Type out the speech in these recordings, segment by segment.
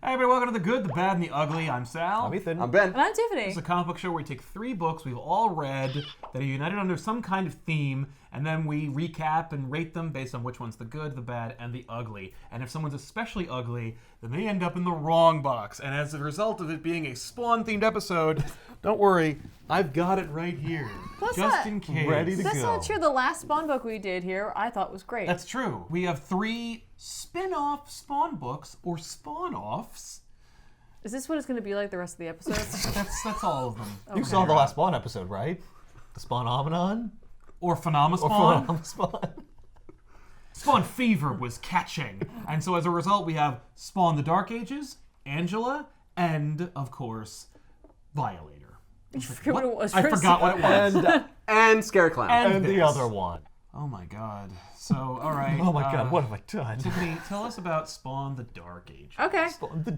Hey everybody, welcome to The Good, The Bad, and The Ugly. I'm Sal. I'm Ethan. I'm Ben. And I'm Tiffany. This is a comic book show where we take 3 books we've all read that are united under some kind of theme, and then we recap and rate them based on which one's the good, the bad, and the ugly. And if someone's especially ugly, then they end up in the wrong box. And as a result of it being a Spawn-themed episode, don't worry, I've got it right here. Plus just that- in case. Ready to That's go. not true. The last Spawn book we did here, I thought was great. That's true. We have 3 spin-off Spawn books, or Spawn-offs. Is this what it's going to be like the rest of the episodes? That's all of them. You saw the last Spawn episode, right? The Spawnomenon? Or Phenomena Or Spawn. Spawn? Spawn fever was catching. And so as a result, we have Spawn the Dark Ages, Angela, and, of course, Violator. I forget what it was. I forgot what it was. And Scary Clown. And the this. other one. Oh my god. So, all right. Oh my god, what have I done? Tiffany, tell us about Spawn the Dark Ages. Okay.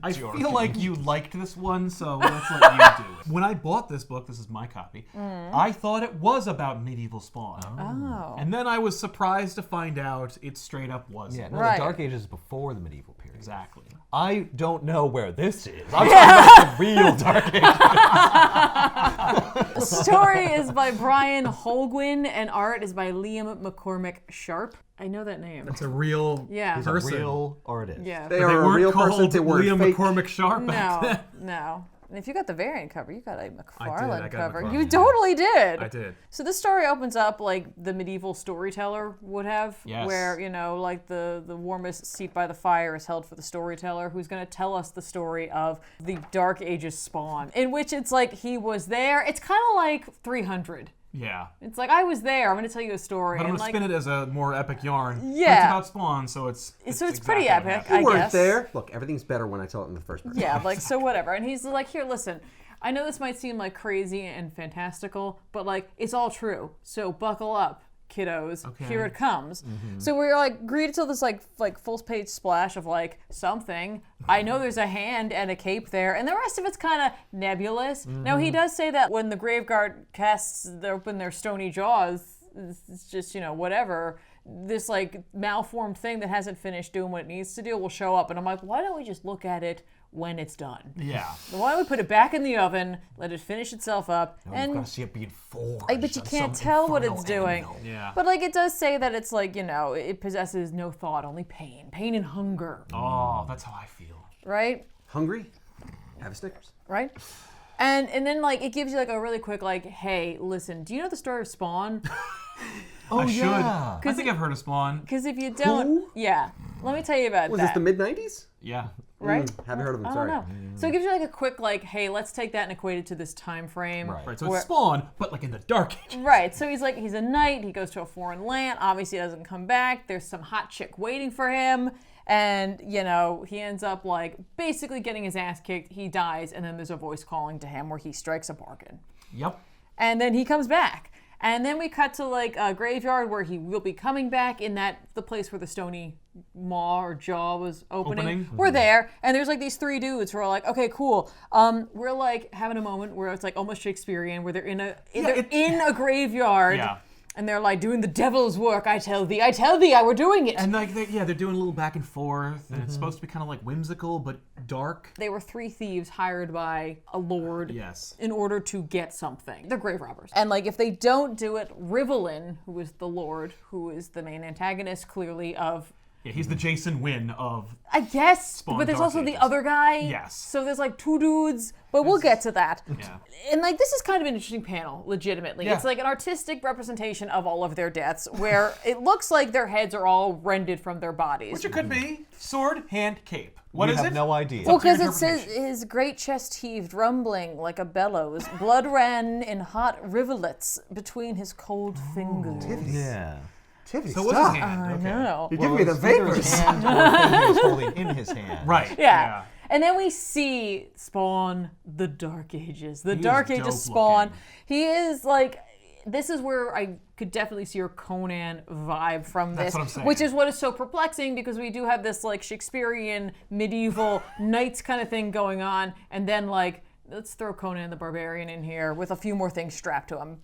I feel like you liked this one, so let's let you do it. When I bought this book, this is my copy, I thought it was about medieval Spawn. Oh. And then I was surprised to find out it straight up wasn't. Yeah, no, Right. the Dark Ages is before the medieval period. Exactly. I don't know where this is. I'm talking about the real Dark Ages. The story is by Brian Holguin, and art is by Liam McCormick Sharp. I know that name. It's a real Yeah. He's a person. real artist. Yeah. They But are a weren't real called person. They weren't Liam fake. McCormick Sharp back No, then. no. And if you got the variant cover, you got a I McFarlane got cover. McFarlane. You totally did. I did. So this story opens up like the medieval storyteller would have, Yes. where, you know, like the warmest seat by the fire is held for the storyteller who's going to tell us the story of the Dark Ages Spawn, in which it's like he was there. It's kind of like 300. Yeah. It's like, I was there. I'm going to tell you a story. But I'm and going to like, spin it as a more epic yarn. But Yeah. it's about Spawn, so it's pretty exactly what epic, happened. I You weren't guess. there. Look, everything's better when I tell it in the first person. Yeah, like, so whatever. And he's like, here, listen, I know this might seem like crazy and fantastical, but like, it's all true. So buckle up, kiddos. Okay. Here it comes. So we're like greeted to this like full page splash of like something. I know there's a hand and a cape there, and the rest of it's kind of nebulous. Now he does say that when the Graveguard casts open their stony jaws, it's just, you know, whatever. This like malformed thing that hasn't finished doing what it needs to do will show up, and I'm like, why don't we just look at it when it's done? Yeah. Why don't we put it back in the oven, let it finish itself up, You've and got to see it being forged. but you on can't some tell what infernal it's doing. anvil. Yeah. But like it does say that it's like, you know, it possesses no thought, only pain and hunger, Oh, that's how I feel. right? Hungry? Have a Snickers. Right? And then like it gives you like a really quick like, hey, listen, do you know the story of Spawn? Oh, I should. yeah. I think I've heard of Spawn. Because if you don't, yeah, let me tell you about Was that. this the mid-90s? Yeah. Right? Haven't heard of them, I sorry. don't know. So it gives you like a quick like, hey, let's take that and equate it to this time frame. Right. So Where- it's Spawn, but like in the Dark Ages. Right, so he's like, he's a knight, he goes to a foreign land, obviously doesn't come back, there's some hot chick waiting for him, and, you know, he ends up like basically getting his ass kicked, he dies, and then there's a voice calling to him where he strikes a bargain. Yep. And then he comes back. And then we cut to like a graveyard where he will be coming back in the place where the stony maw or jaw was opening. We're there, and there's like these 3 dudes who are like, okay, cool. We're like having a moment where it's like almost Shakespearean, where they're in a graveyard, Yeah. and they're like doing the devil's work. I tell thee, we're doing it. And like, they're doing a little back and forth, and it's supposed to be kind of like whimsical, but dark. They were 3 thieves hired by a lord Yes. in order to get something. They're grave robbers. And like if they don't do it, Rivelin, who is the lord, who is the main antagonist clearly of, Yeah, he's the Jason Wynn of. I guess, Spawn but there's Dark also the Ages. other guy. Yes. So there's like 2 dudes, but we'll get to that. Yeah. And like this is kind of an interesting panel, legitimately. Yeah. It's like an artistic representation of all of their deaths, where it looks like their heads are all rended from their bodies. Which it could be sword, hand, cape. What We is have it? no idea. Well, up to your because it says interpretation. his great chest heaved, rumbling like a bellows. Blood ran in hot rivulets between his cold fingers. Yeah. Tiffany, So what's stop. his hand? I Okay. know. You're giving me the it's either his vapors. hand or the thing he was holding in his hand. Right. Yeah. And then we see Spawn, the Dark Ages. The Dark dope Ages Spawn. looking. He is like, this is where I could definitely see your Conan vibe from That's this. what I'm saying. Which is what is so perplexing, because we do have this like Shakespearean medieval knights kind of thing going on. And then like, let's throw Conan the Barbarian in here with a few more things strapped to him.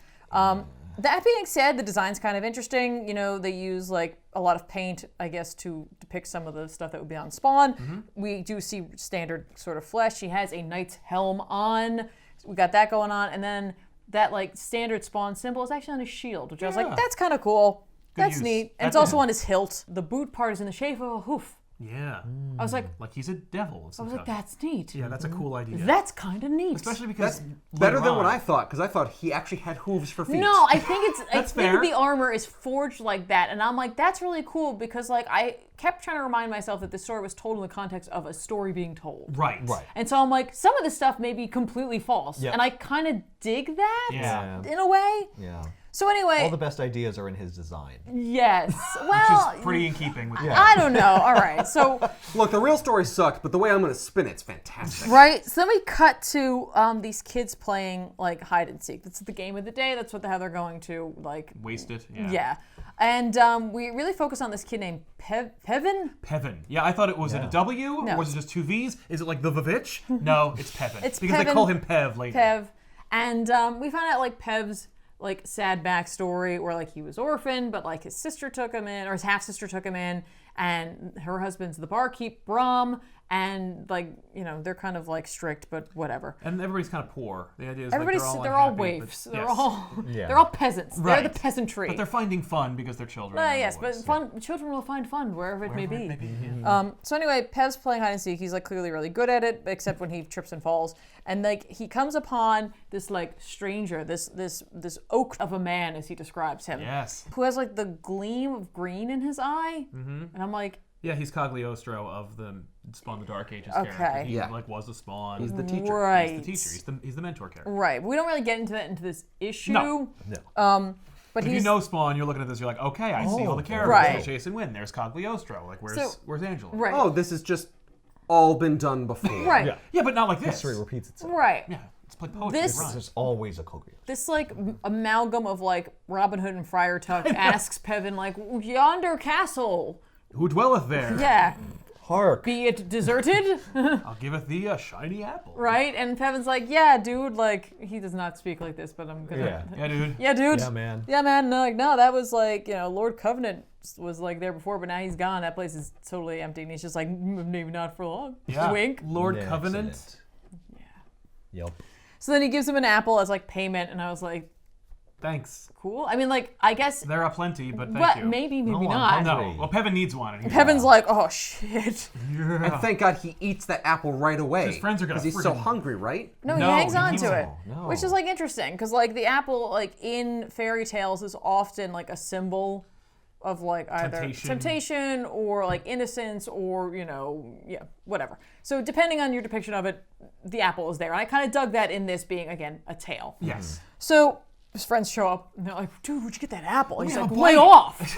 That being said, the design's kind of interesting. You know, they use like a lot of paint, I guess, to depict some of the stuff that would be on Spawn. We do see standard sort of flesh. She has a knight's helm on. We got that going on. And then that like standard Spawn symbol is actually on his shield, which I was like, that's kind of cool. That's use. neat. And it's also on his hilt. The boot part is in the shape of a hoof. Yeah. I was like he's a devil. I was like, that's neat. Yeah, that's a cool idea. That's kind of neat. Especially because That's better later than what on- I thought, because I thought he actually had hooves for feet. No, I think it's. I That's think fair. the armor is forged like that, and I'm like, that's really cool because like I kept trying to remind myself that this story was told in the context of a story being told. Right. And so I'm like, some of this stuff may be completely false, Yeah. and I kind of dig that Yeah. in a way. Yeah. So anyway, All the best ideas are in his design. yes. Which Well, is pretty in keeping with I don't know. All right, so. Look, the real story sucked, but the way I'm going to spin it's fantastic. Right. So then we cut to these kids playing like hide and seek. That's the game of the day. That's what how they're going to like. Wasted. Yeah. And we really focus on this kid named Pevin. Pevin. Yeah, I thought it was it a W No. or was it just two V's? Is it like the Vavitch? No, it's Pevin. It's because they Pevin. call him Pev later. Pev. And we found out like Pev's like sad backstory where like he was orphaned, but like his sister took him in, or his half sister took him in, and her husband's the barkeep, Brom, and like, you know, they're kind of like strict, but whatever. And everybody's kind of poor. The idea is Everybody's like they're all unhappy, but- waifs. They're yes. all Yeah. they're all peasants. Right. They're the peasantry. But they're finding fun because they're children. in the yes, but woods. children will find fun wherever it may Wherever be. it may be, yeah. So anyway, Pev's playing hide and seek. He's like clearly really good at it, except when he trips and falls. And like he comes upon this like stranger, this oak of a man, as he describes him, Yes. who has like the gleam of green in his eye. And I'm like, Yeah, he's Cagliostro of the Spawn the Dark Ages Okay. character. He Yeah. like was a Spawn. He's the teacher. right, He's the teacher. He's the mentor character. right. We don't really get into that into this issue. No. No. But If he's you know Spawn, you're looking at this, you're like, okay, I see all the characters. Right. There's Jason Wynn. There's Cagliostro. Like, where's Angela? right, Oh, this has just all been done before. right, Yeah. Yeah, but not like this. History repeats itself. right. Yeah, it's like poetry. This- it rhymes. There's always a Kogyo. This like amalgam of like Robin Hood and Friar Tuck asks Pevin like, yonder castle, Who dwelleth there? yeah, Hark. be it deserted? I'll giveth thee a shiny apple. Right? And Pevin's like, yeah, dude, like, he does not speak like this, but I'm gonna. Yeah. Yeah, dude. Yeah, dude. Yeah, man. Yeah, man. No, like, no, that was like, you know, Lord Covenant was like there before, but now he's gone. That place is totally empty. And he's just like, maybe not for long. Yeah. Wink. Lord Yeah, Covenant. excellent. Yep. So then he gives him an apple as like payment, and I was like, Thanks. cool. I mean, like, I guess, There are plenty, but thank what, you. maybe, maybe No, I'm not. hungry. No. Well, Pevin needs one. And Pevin's like, oh, shit. And thank God he eats that apple right away. His friends are gonna because he's so friggin- hungry, right? No, No, he hangs he on keeps to it. it, No. which is like interesting because like the apple, like in fairy tales, is often like a symbol of like either temptation or like innocence or, you know, yeah, whatever. So depending on your depiction of it, the apple is there. And I kind of dug that in this being again a tale. Yes. So his friends show up and they're like, dude, where'd you get that apple? He's Yeah, like, boy. lay off.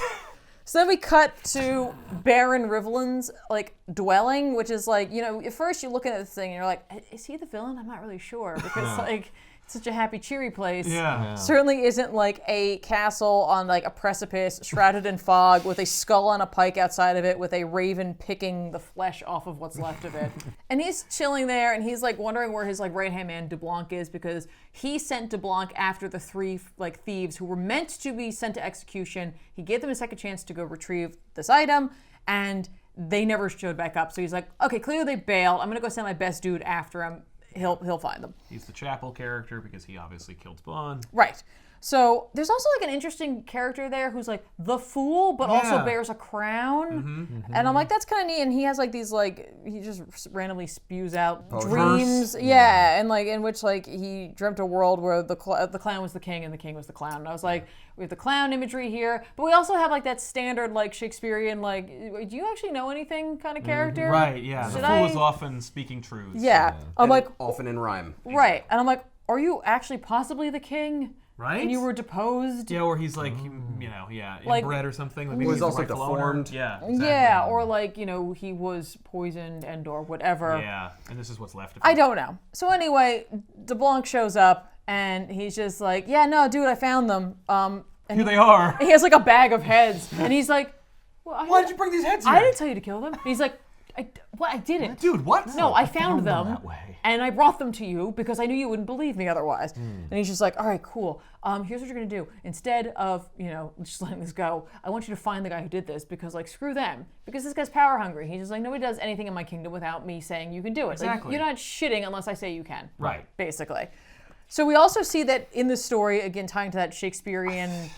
So then we cut to Baron Rivelin's like dwelling, which is like, you know, at first you're looking at this thing and you're like, is he the villain? I'm not really sure because like it's such a happy, cheery place. Yeah. Certainly isn't like a castle on like a precipice shrouded in fog with a skull on a pike outside of it with a raven picking the flesh off of what's left of it. And he's chilling there and he's like wondering where his like right-hand man DeBlanc is because he sent DeBlanc after the three like thieves who were meant to be sent to execution. He gave them a second chance to go retrieve this item and they never showed back up. So he's like, okay, clearly they bailed. I'm gonna go send my best dude after him. He'll find them. He's the Chapel character because he obviously killed Spawn. Right. So there's also like an interesting character there who's like the fool, but also Yeah. bears a crown. And I'm like, that's kind of neat. And he has like these like he just randomly spews out dreams, yeah, and like in which like he dreamt a world where the clown was the king and the king was the clown. And I was like, we have the clown imagery here, but we also have like that standard like Shakespearean like, do you actually know anything kind of character? Right, yeah. The Should fool I- is often speaking truths. Yeah. I'm like, Often in rhyme. right, and I'm like, are you actually possibly the king? Right? And you were deposed? Yeah, or he's like, you know, Like- inbred or something. Like He was he's the also rightful owner. deformed. Yeah, exactly. Yeah, or like, you know, he was poisoned and or whatever. Yeah, and this is what's left of him. I don't know. So anyway, DeBlanc shows up and he's just like, yeah, no, dude, I found them. And Here they are. he has like a bag of heads. And he's like, well, Why did you bring these heads here? I didn't tell you to kill them. And he's like, I didn't. Dude, what? No, I found found them them, that way. and I brought them to you because I knew you wouldn't believe me otherwise. And he's just like, all right, cool. Here's what you're gonna do. Instead of, just letting this go, I want you to find the guy who did this because, like, screw them. Because this guy's power hungry. He's just like, nobody does anything in my kingdom without me saying you can do it. Exactly. Like, you're not shitting unless I say you can. Right. Basically. So we also see that in the story, again, tying to that Shakespearean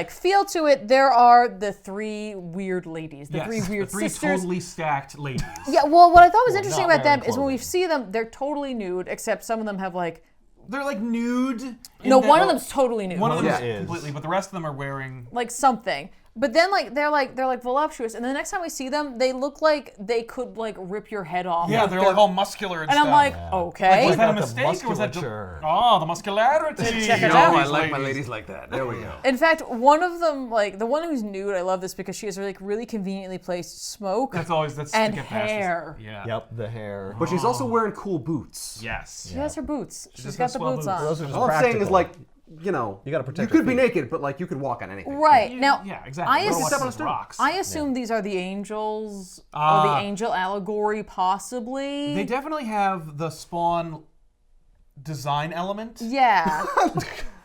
feel to it, there are the three weird ladies, the three weird the three sisters. totally stacked ladies. Yeah, well, what I thought was interesting not about them wearing is when we clothing. see them, they're totally nude, except some of them have like. They're like nude. No, one of them's totally nude. One of them is. is completely, but the rest of them are wearing. Like something. But then they're voluptuous, and the next time we see them, they look like they could like rip your head off. Yeah, they're like all muscular and And stuff. I'm like, okay. Was that a Got the mistake or was that musculature. the muscularity? Check it No, out. I like my ladies like that. There we go. In fact, one of them, like the one who's nude, I love this because she has like really conveniently placed smoke That's and to get past this. hair. Yeah. Yep, the hair. But she's also wearing cool boots. Yes. She has her boots. She's just got has the swell boots boots. on. Those are just All I'm saying is practical. like, You gotta protect you your could be feet. naked, but like you could walk on anything. Right. Now, Yeah, exactly. I Don't assume- watch those rocks. I assume these are the angels or the angel allegory, possibly. They definitely have the Spawn design element. Yeah.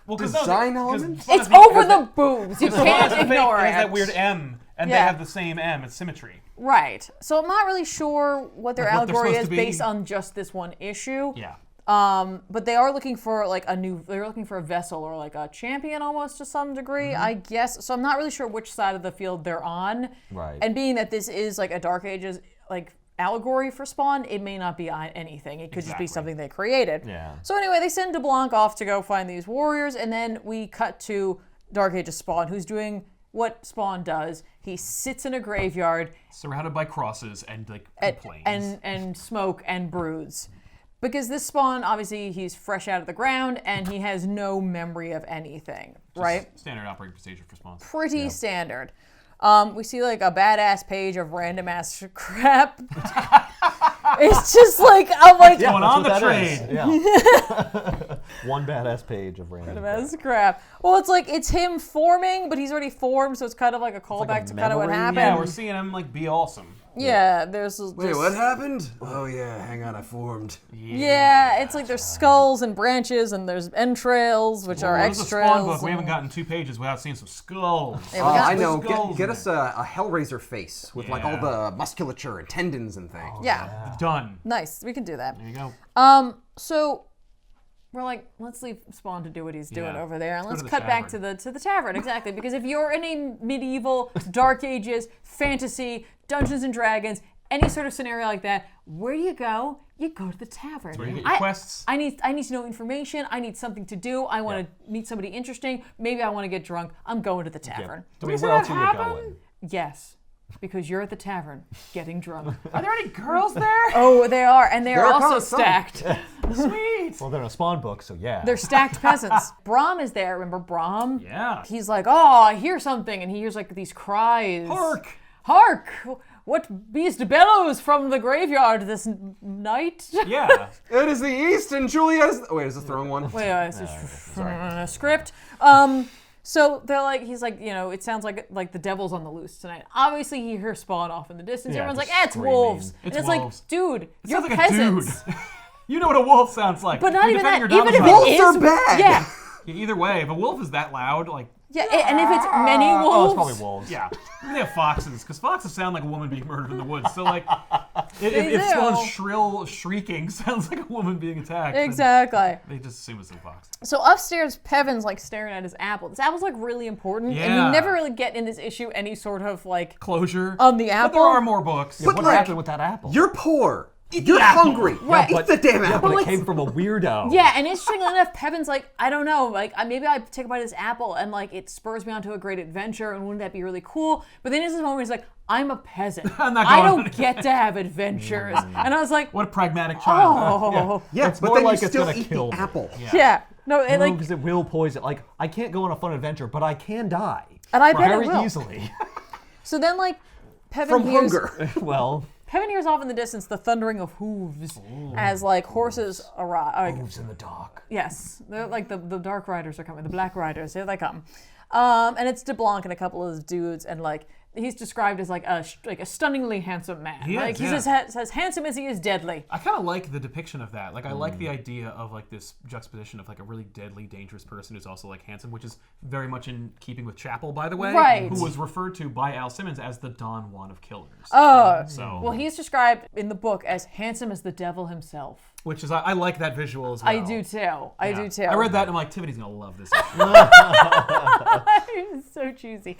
Well, Design element? It's over the boobs. You can't ignore It it. has that weird M, and they Yeah. have the same M. It's symmetry. Right. So I'm not really sure what their Like what they're allegory supposed is to be. based on just this one issue. Yeah. But they are looking for like they're looking for a vessel or like a champion almost to some degree, I guess. So I'm not really sure which side of the field they're on. Right. And being that this is like a Dark Ages like allegory for Spawn, it may not be anything. It could just be Exactly. something they created. Yeah. So anyway, they send DeBlanc off to go find these warriors, and then we cut to Dark Ages Spawn, who's doing what Spawn does. He sits in a graveyard Surrounded by crosses and like complains. and smoke and broods. Because this Spawn, obviously, he's fresh out of the ground and he has no memory of anything, right? Standard operating procedure for spawns. Pretty standard. We see like a badass page of random ass crap. It's just like, I'm like, Going on the That's what that trade. is. Yeah. One badass page of random. that's crap. Well, it's like, it's him forming, but he's already formed, so it's kind of like a callback like a to kind of what memory. happened. Yeah, we're seeing him like be awesome. Yeah, there's Wait, what happened? Oh yeah, hang on, I formed. Yeah, it's like there's skulls and branches and there's entrails, which are Well, this is a extras. Spawn book. We and- haven't gotten 2 pages without seeing some skulls. Yeah, we got I know. skulls Get in us a Hellraiser face with like all Yeah. the musculature and tendons and things. Yeah, Done. nice. We can do that. There you go. So we're like, let's leave Spawn to do what he's doing Yeah. over there, and Go let's to the cut back to tavern. the tavern. Exactly, because if you're in a medieval, Dark Ages, fantasy, Dungeons and Dragons, any sort of scenario like that, where do you go? You go to the tavern. where you get your quests. I need to know information. I need something to do. I want to meet somebody interesting. Maybe I want to get drunk. I'm going to the tavern. I mean, see where else that are you happen? going? Yes, because you're at the tavern getting drunk. Are there any girls there? Oh, they are, and they are There are also probably some. stacked. Sweet. Well, they're in a Spawn book, so yeah. They're stacked peasants. Brahm is there. Remember Brahm? Yeah. He's like, oh, I hear something, and he hears like these cries. Hark. Hark! What beast bellows from the graveyard this night? Yeah. It is the East, and Juliet is. Wait, is this the wrong one? Wait, it's a script. So they're like, he's like, it sounds like the devil's on the loose tonight. Obviously, he hears Spawn off in the distance. Yeah, Everyone's like, just it's screaming. wolves. It's and it's wolves. like, dude, you're Sounds like peasants. a dude. You know what a wolf sounds like. But not You're even that. defending your Even if domicile. it Wolves is, are bad. Yeah, Either way, if a wolf is that loud, like, yeah, and if it's many Oh, wolves, it's probably wolves. yeah. Maybe they have foxes, because foxes sound like a woman being murdered in the woods. So, like, if do. Spawn's shrill shrieking sounds like a woman being attacked, then exactly. they just assume it's a fox. So upstairs, Pevin's like staring at his apple. This apple's like really important, and Yeah. we never really get in this issue any sort of like Closure. on the But apple. there are more books. But What like, happened with that apple? You're poor. You're the apple. hungry. Right. Eat the damn apple. But it it's- came from a weirdo. Yeah, and interestingly enough, Pevin's like, I don't know, like maybe I take a bite of this apple and like it spurs me onto a great adventure, and wouldn't that be really cool? But then there's this moment where he's like, I'm a peasant. I'm not I going don't on it." get to have adventures. And I was like, What a pragmatic child. oh, Yeah, It's but more then like you it's still gonna eat kill the me. apple. yeah. No, it, No, like, because it will poison. Like, I can't go on a fun adventure, but I can die. and I bet it Very will. easily. So then like, Pevin From hears, hunger. Well, Pevin hears off in the distance the thundering of hooves as like horses arrive. moves in the dark. Yes, they're like the Dark Riders are coming, the Black Riders, here they come. And it's DeBlanc and a couple of those dudes, and like he's described as like a stunningly handsome man. He is, He's as handsome as he is deadly. I kind of like the depiction of that. Like, I like the idea of like this juxtaposition of like a really deadly, dangerous person who's also like handsome, which is very much in keeping with Chapel, by the way, Right. who was referred to by Al Simmons as the Don Juan of killers. Oh, So, well, he's described in the book as handsome as the devil himself. which is I like that visual as well. I do too. I do too. I read that and I'm like, Tiffany's gonna love this. It's so cheesy.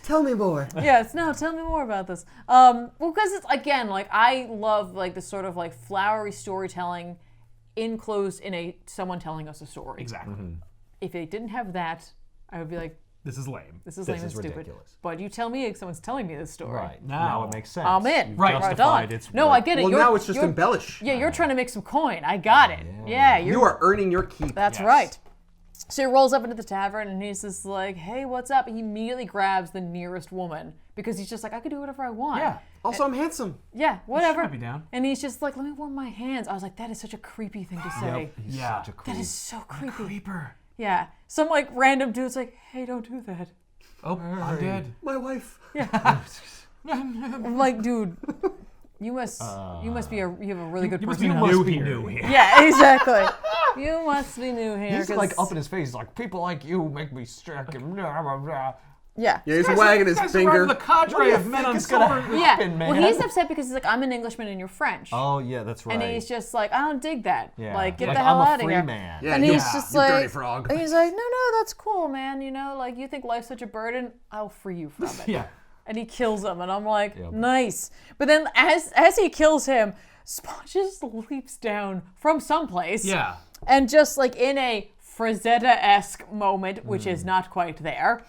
Tell me more. Yes, no, tell me more about this. Well, because it's, again, like, I love, like, this sort of, like, flowery storytelling enclosed in someone telling us a story. Exactly. If they didn't have that, I would be like, This is lame. this is lame This and is stupid. ridiculous. But you tell me someone's telling me this story. Right. Now- Now it makes sense. I'm in. You've Right. justified its No, I get it. Well, You're- now it's just you're- embellish. Yeah, you're trying to make some coin. I got it. Yeah, You are earning your keep. That's Yes. right. So he rolls up into the tavern and he's just like, hey, what's up? He immediately grabs the nearest woman because he's just like, I could do whatever I want. Yeah. Also, I'm handsome. Yeah, whatever. might be down. And he's just like, let me warm my hands. I was like, that is such a creepy thing to say. He's Yeah. such a creep. That is so creepy. Creeper. Yeah. Some like random dude's like, hey, don't do that. Oh, I'm dead. My wife. I'm like, dude, you must you have a really good You must be personality. new here. Yeah, exactly. You must be new here. He's 'cause- like up in his face. He's like, people like you make me sick. And blah, blah, blah. Yeah. Yeah, he's wagging his Guys finger. survived the cadre of men on It's gonna sword. happen, Yeah. man. Well, he's upset because he's like, I'm an Englishman and you're French. Oh yeah, that's right. And he's just like, I don't dig that. yeah. Like, get like, the hell I'm a out of free here. man. Yeah, And you- he's just you like, dirty frog. and he's like, no, that's cool, man. You know, like, you think life's such a burden? I'll free you from it. Yeah. And he kills him, and I'm like, Yep. nice. But then as he kills him, Spawn just leaps down from someplace. Yeah. And just like in a Frazetta-esque moment, which is not quite there,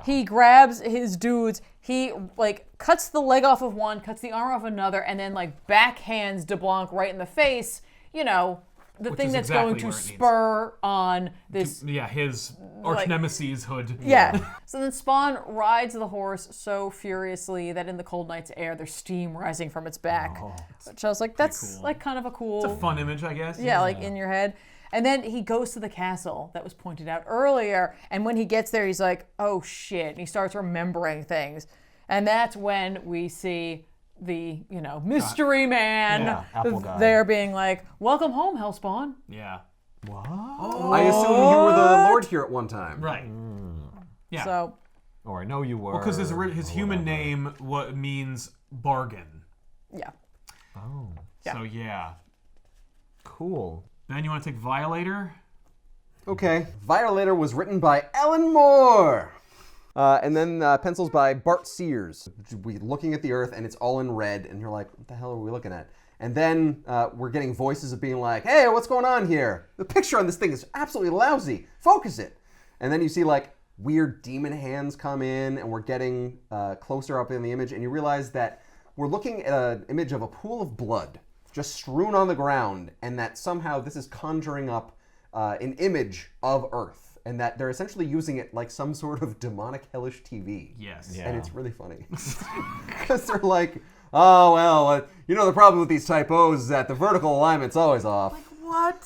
he grabs his dudes, he like cuts the leg off of one, cuts the arm off another, and then like backhands DeBlanc right in the face, you know, the Which thing is that's exactly going to where it needs. spur on this. Yeah, his arch Like- nemesis hood. Yeah. So then Spawn rides the horse so furiously that in the cold night's air, there's steam rising from its back. Which I was like, that's cool. like kind of a cool. It's a fun image, I guess. Yeah, like in your head. And then he goes to the castle that was pointed out earlier. And when he gets there, he's like, oh shit. And he starts remembering things. And that's when we see the, you know, mystery man Yeah, Apple guy. there being like, welcome home, Hellspawn. Yeah. What? I assume you were the Lord here at one time. Right. Yeah. So, Or I know you were. Because his human name means bargain. yeah. Oh, Yeah. So yeah. cool. Ben, you want to take Violator? Okay. Violator was written by Alan Moore. And then pencils by Bart Sears. We're looking at the Earth, and it's all in red, and you're like, what the hell are we looking at? And then we're getting voices of being like, hey, what's going on here? The picture on this thing is absolutely lousy. Focus it. And then you see, like, weird demon hands come in, and we're getting closer up in the image, and you realize that we're looking at an image of a pool of blood just strewn on the ground, and that somehow this is conjuring up an image of Earth, and that they're essentially using it like some sort of demonic hellish TV. Yes. Yeah. And it's really funny. Because they're like, oh, well, you know the problem with these typos is that the vertical alignment's always off. What?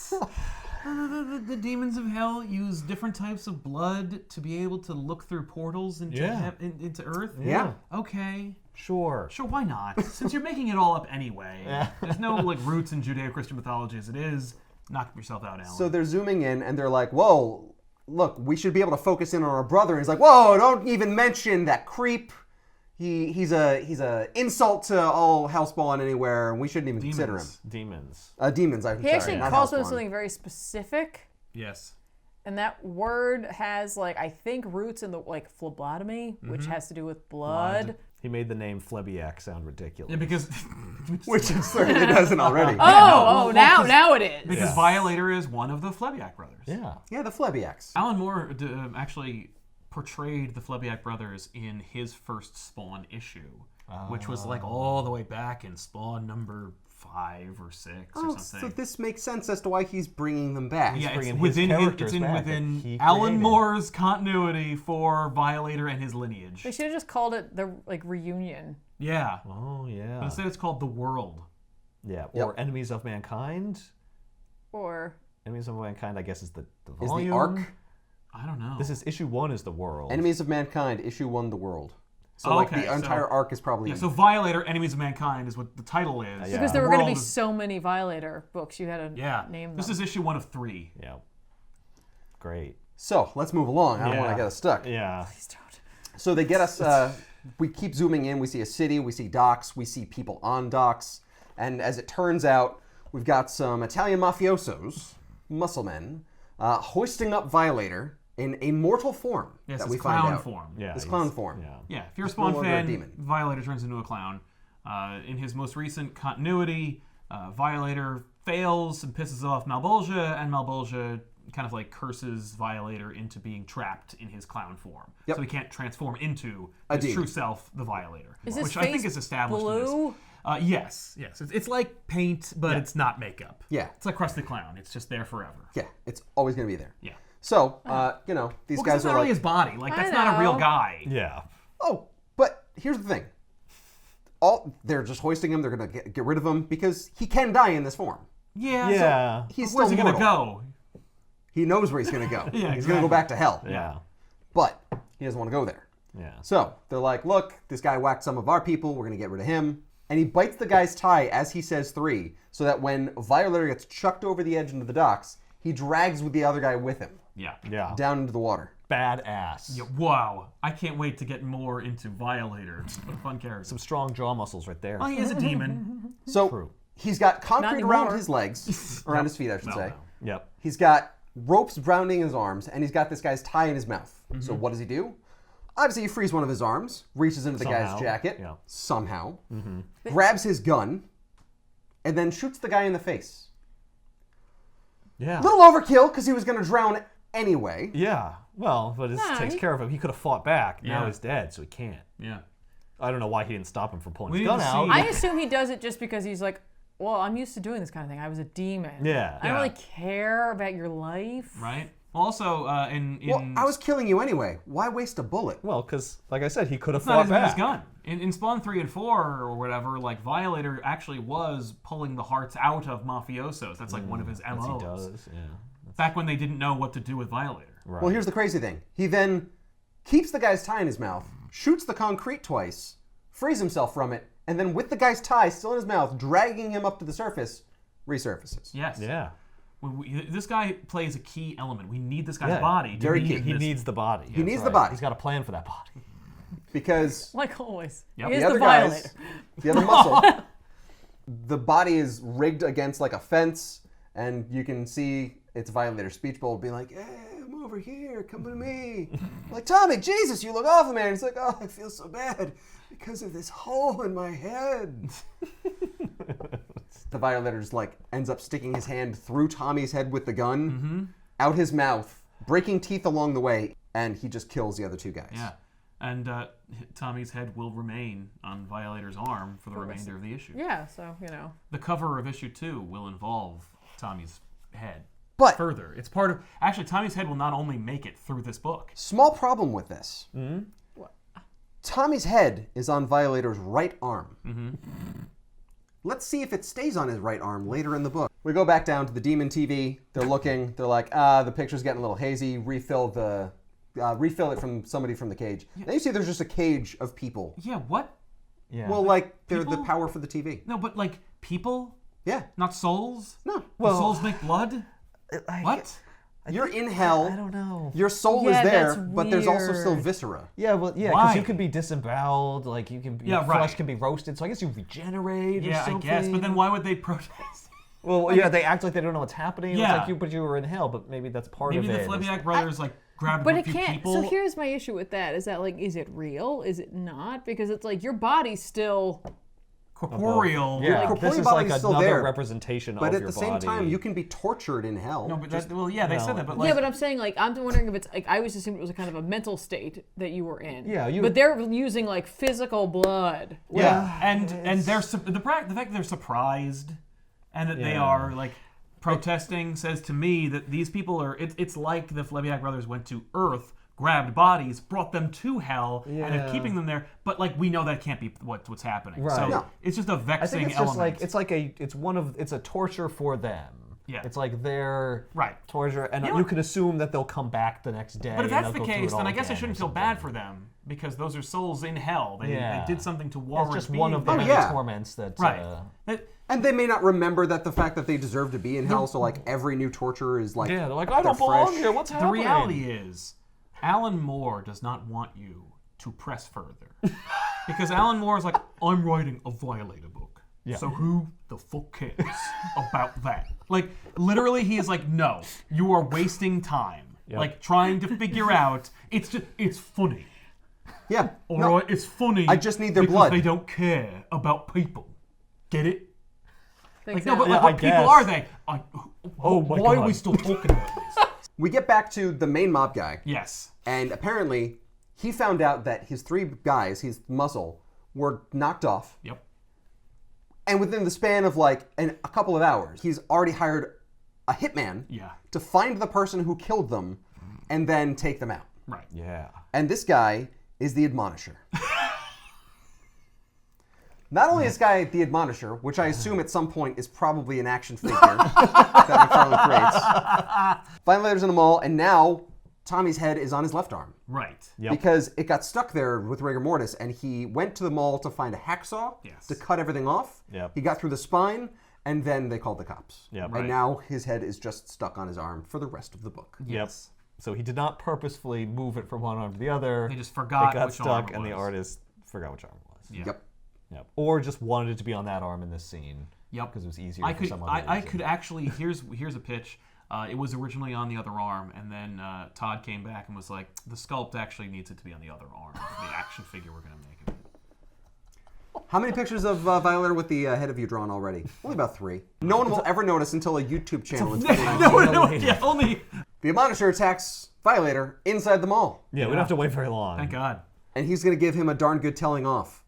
The demons of hell use different types of blood to be able to look through portals into Yeah. into Earth? Yeah. Okay. Sure. Sure, why not? Since you're making it all up anyway. There's no like roots in Judeo-Christian mythology as it is. Knock yourself out, Alan. So they're zooming in, and they're like, whoa, look, we should be able to focus in on our brother. And he's like, whoa, don't even mention that creep. He's a insult to all Hellspawn anywhere, and we shouldn't even consider him. Demons. Demons, I'm He sorry, actually not calls him Hellspawn. something very specific. Yes. And that word has, like, I think roots in the, like, phlebotomy, which has to do with blood. He made the name Flebiac sound ridiculous. Yeah, because Which it certainly doesn't already. Now it is. because Yeah. Violator is one of the Flebiac brothers. Yeah. Yeah, the Flebiacs. Alan Moore actually portrayed the Flebiac brothers in his first Spawn issue, which was like all the way back in Spawn number 5 or 6 or something. So this makes sense as to why he's bringing them back. Yeah, it's bringing his within characters it's back that within he Alan created. Moore's continuity for Violator and his lineage. They should have just called it the, like, reunion. Yeah. Oh, yeah. But instead it's called The World. Yeah. Yep. Or Enemies of Mankind. Or, Enemies of Mankind, I guess, is the Is volume. the arc I don't know. This is issue 1 is the world. Enemies of Mankind, issue 1, The World. So like Okay, the entire arc is probably... Yeah, so Violator, Enemies of Mankind is what the title is. Because The there were going to world be is- so many Violator books, you had to name them. This is issue 1 of 3. Yeah. Great. So let's move along. I don't want to get us stuck. Yeah. Please don't. So they get us, we keep zooming in. We see a city, we see docks, we see people on docks. And as it turns out, we've got some Italian mafiosos, muscle men, hoisting up Violator in a mortal form Yes, that it's we find clown out. form. Yeah. This clown form. Yeah. Yeah, if you're a no Spawn longer a fan, demon. Violator turns into a clown. In his most recent continuity, Violator fails and pisses off Malbolgia, and Malbolgia kind of like curses Violator into being trapped in his clown form. Yep. So he can't transform into A his demon. true self, the Violator. Is his which I think face is established blue? in this. Yes. It's like paint, but it's not makeup. Yeah. It's like Krusty Clown. It's just there forever. Yeah, it's always going to be there. Yeah. So, these Well, 'cause guys it's are not like... really his body. Like, that's I not a real know. guy. Yeah. Oh, but here's the thing. They're just hoisting him. They're going to get rid of him because he can die in this form. Yeah. Yeah. He's Where's he still going to mortal. go? He knows where he's going to go. Yeah, He's going to go exactly. back to hell. Yeah. But he doesn't want to go there. Yeah. So they're like, look, this guy whacked some of our people. We're going to get rid of him. And he bites the guy's tie as he says 3, so that when Violator gets chucked over the edge into the docks, he drags with the other guy with him Yeah. Yeah. down into the water. Badass. Yeah, wow. I can't wait to get more into Violator. What a fun character. Some strong jaw muscles right there. Well, he is a demon. So True. he's got concrete Not around anymore. his legs, around his feet, I should say. No. Yep. He's got ropes rounding his arms, and he's got this guy's tie in his mouth. Mm-hmm. So what does he do? Obviously, he frees one of his arms, reaches into the guy's Somehow, jacket, yeah. somehow, grabs his gun, and then shoots the guy in the face. Yeah. Little overkill, because he was going to drown anyway. Yeah. Well, but it Nah, takes he- care of him. He could have fought back. Now Yeah. he's dead, so he can't. Yeah. I don't know why he didn't stop him from pulling We his need gun to out. see- I assume he does it just because he's like, well, I'm used to doing this kind of thing. I was a demon. Yeah. I don't Yeah. really care about your life. Right? Also, in Well, I was killing you anyway. Why waste a bullet? Well, because, like I said, he could have it's not fought even his back. gun. In Spawn 3 and 4 or whatever, like, Violator actually was pulling the hearts out of mafiosos. That's like one of his Yes, MOs. he does. Yeah. Back when they didn't know what to do with Violator. Right. Well, here's the crazy thing. He then keeps the guy's tie in his mouth, shoots the concrete twice, frees himself from it, and then with the guy's tie still in his mouth, dragging him up to the surface, resurfaces. Yes. Yeah. This guy plays a key element. We need this guy's Yeah. body. To Very be key. in He this- needs the body. He needs the body. He's got a plan for that body. Because Like always. Yep. He is the other the Violator. guys, the other muscle, the body is rigged against like a fence, and you can see its Violator speech bowl being like, "Hey, I'm over here, come to me." Like, Tommy, Jesus, you look awful, man. It's like, oh, I feel so bad because of this hole in my head. The Violator just like ends up sticking his hand through Tommy's head with the gun, out his mouth, breaking teeth along the way, and he just kills the other two guys. Yeah. And Tommy's head will remain on Violator's arm for the remainder of the issue. Yeah, so, you know. The cover of issue 2 will involve Tommy's head. But Further, it's part of... Actually, Tommy's head will not only make it through this book. small problem with this. What? Tommy's head is on Violator's right arm. Let's see if it stays on his right arm later in the book. We go back down to the Demon TV. They're looking. They're like, the picture's getting a little hazy. Refill it from somebody from the cage. Then you see there's just a cage of people. Yeah, what? Yeah. Well, like they're the People? power for the TV. No, but like people? Yeah. Not souls? No. Do souls make blood? What? You're in hell. I don't know. Your soul Yeah, is there, that's but there's also still weird. viscera. Yeah, well, yeah, Why? because you can be disemboweled, like you can, your Yeah, right. flesh can be roasted, so I guess you regenerate or Yeah, I something. guess. But then why would they protest? Well, yeah, they act like they don't know what's happening. Yeah. It's like you were in hell, but maybe that's part Maybe of the it. Flebiac brothers like grabbed But a it few can't. people. So here's my issue with that: is that like, is it real? Is it not? Because it's like your body's still. corporeal. Yeah, corporeal this is like body's still another there, representation But of at your the same body. time, you can be tortured in hell. No, but well, yeah, they said that, but like, Yeah, but I'm saying like I'm wondering if it's like I always assumed it was a kind of a mental state that you were in. Yeah, But they're using like physical blood. yeah, and they're the fact that they're surprised, and that they Yeah. are like protesting says to me that these people are. It's like the Flebiac brothers went to Earth, grabbed bodies, brought them to hell, and are Yeah. keeping them there. But like we know that can't be what's happening. Right. So No. it's just a I vexing think it's element. just like it's a torture for them. Yeah. It's like their Right. torture, and You know you what? can assume that they'll come back the next day. But if and that's they'll the go through case, it all then I guess I again or shouldn't feel something. bad for them because those are souls in hell. They did something to warrant It's just being one of the there. many torments that... Right. And they may not remember that the fact that they deserve to be in hell, so like every new torture is like... Yeah, they're like, I don't belong here, what's The happening? reality is, Alan Moore does not want you to press further. Because Alan Moore is like, I'm writing a Violator book. Yeah. So who the fuck cares about that? Like, literally, he is like, no, you are wasting time. Yep. Like, trying to figure out, it's funny. Yeah. Alright, it's funny. I just need their because blood. They don't care about people. Get it? Like, no, but Yeah, like, what I people guess. are they? Oh my why God. are we still talking about this? We get back to the main mob guy. Yes. And apparently, he found out that his 3 guys, his muscle, were knocked off. Yep. And within the span of like a couple of hours, he's already hired a hitman to find the person who killed them and then take them out. Right. Yeah. And this guy is the Admonisher. Not only is this guy the Admonisher, which I assume at some point is probably an action figure that McFarlane creates. Violator's in the mall, and now Tommy's head is on his left arm. Right. Yep. Because it got stuck there with rigor mortis, and he went to the mall to find a hacksaw to cut everything off. Yep. He got through the spine, and then they called the cops. Yep. And Right. now his head is just stuck on his arm for the rest of the book. Yep. So he did not purposefully move it from one arm to the other. He just forgot it got which stuck, arm it and the was. artist forgot which arm it was. Yeah. Yep. Yep. Or just wanted it to be on that arm in this scene. Yep. Because it was easier I for could, some other I reason. could actually. Here's a pitch. It was originally on the other arm, and then Todd came back and was like, "The sculpt actually needs it to be on the other arm. The action figure we're gonna make it." How many pictures of Violator with the head of you drawn already? Only about 3. No one will ever notice until a YouTube channel in 2019. No, yeah, only. The Admonisher attacks Violator inside the mall. Yeah, we don't have to wait very long. Thank God. And he's going to give him a darn good telling off.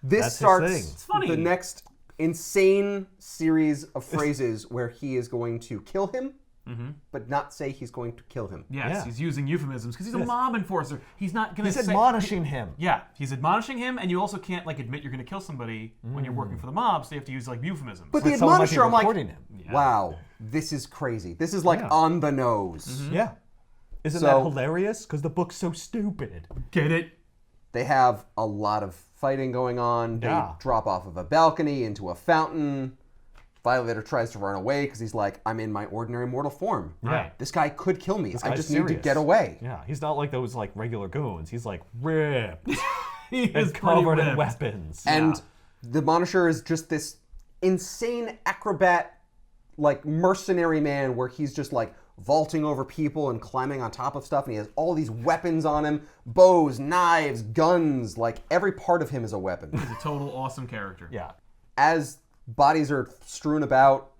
This That's his thing. starts It's funny. the next insane series of phrases where he is going to kill him, but not say he's going to kill him. Yes, Yeah. he's using euphemisms because he's a mob enforcer. He's not gonna. He's say, admonishing him. Yeah, he's admonishing him, and you also can't like admit you're gonna kill somebody when you're working for the mob, so you have to use like euphemisms. But the Like someone might be Admonisher, I'm like, recording him. wow, this is crazy. This is like on the nose. Yeah. Isn't So- that hilarious? Because the book's so stupid. Get it? They have a lot of fighting going on. They Yeah. drop off of a balcony into a fountain. Violator tries to run away because he's like, I'm in my ordinary mortal form. Right. This guy could kill me. I guy's just need to serious. get away. Yeah, he's not like those like regular goons. He's like ripped He is and pretty covered in ripped. weapons. And the Admonisher is just this insane acrobat, like mercenary man where he's just like vaulting over people and climbing on top of stuff, and he has all these weapons on him, bows, knives, guns, like every part of him is a weapon. He's a total awesome character. Yeah. As bodies are strewn about,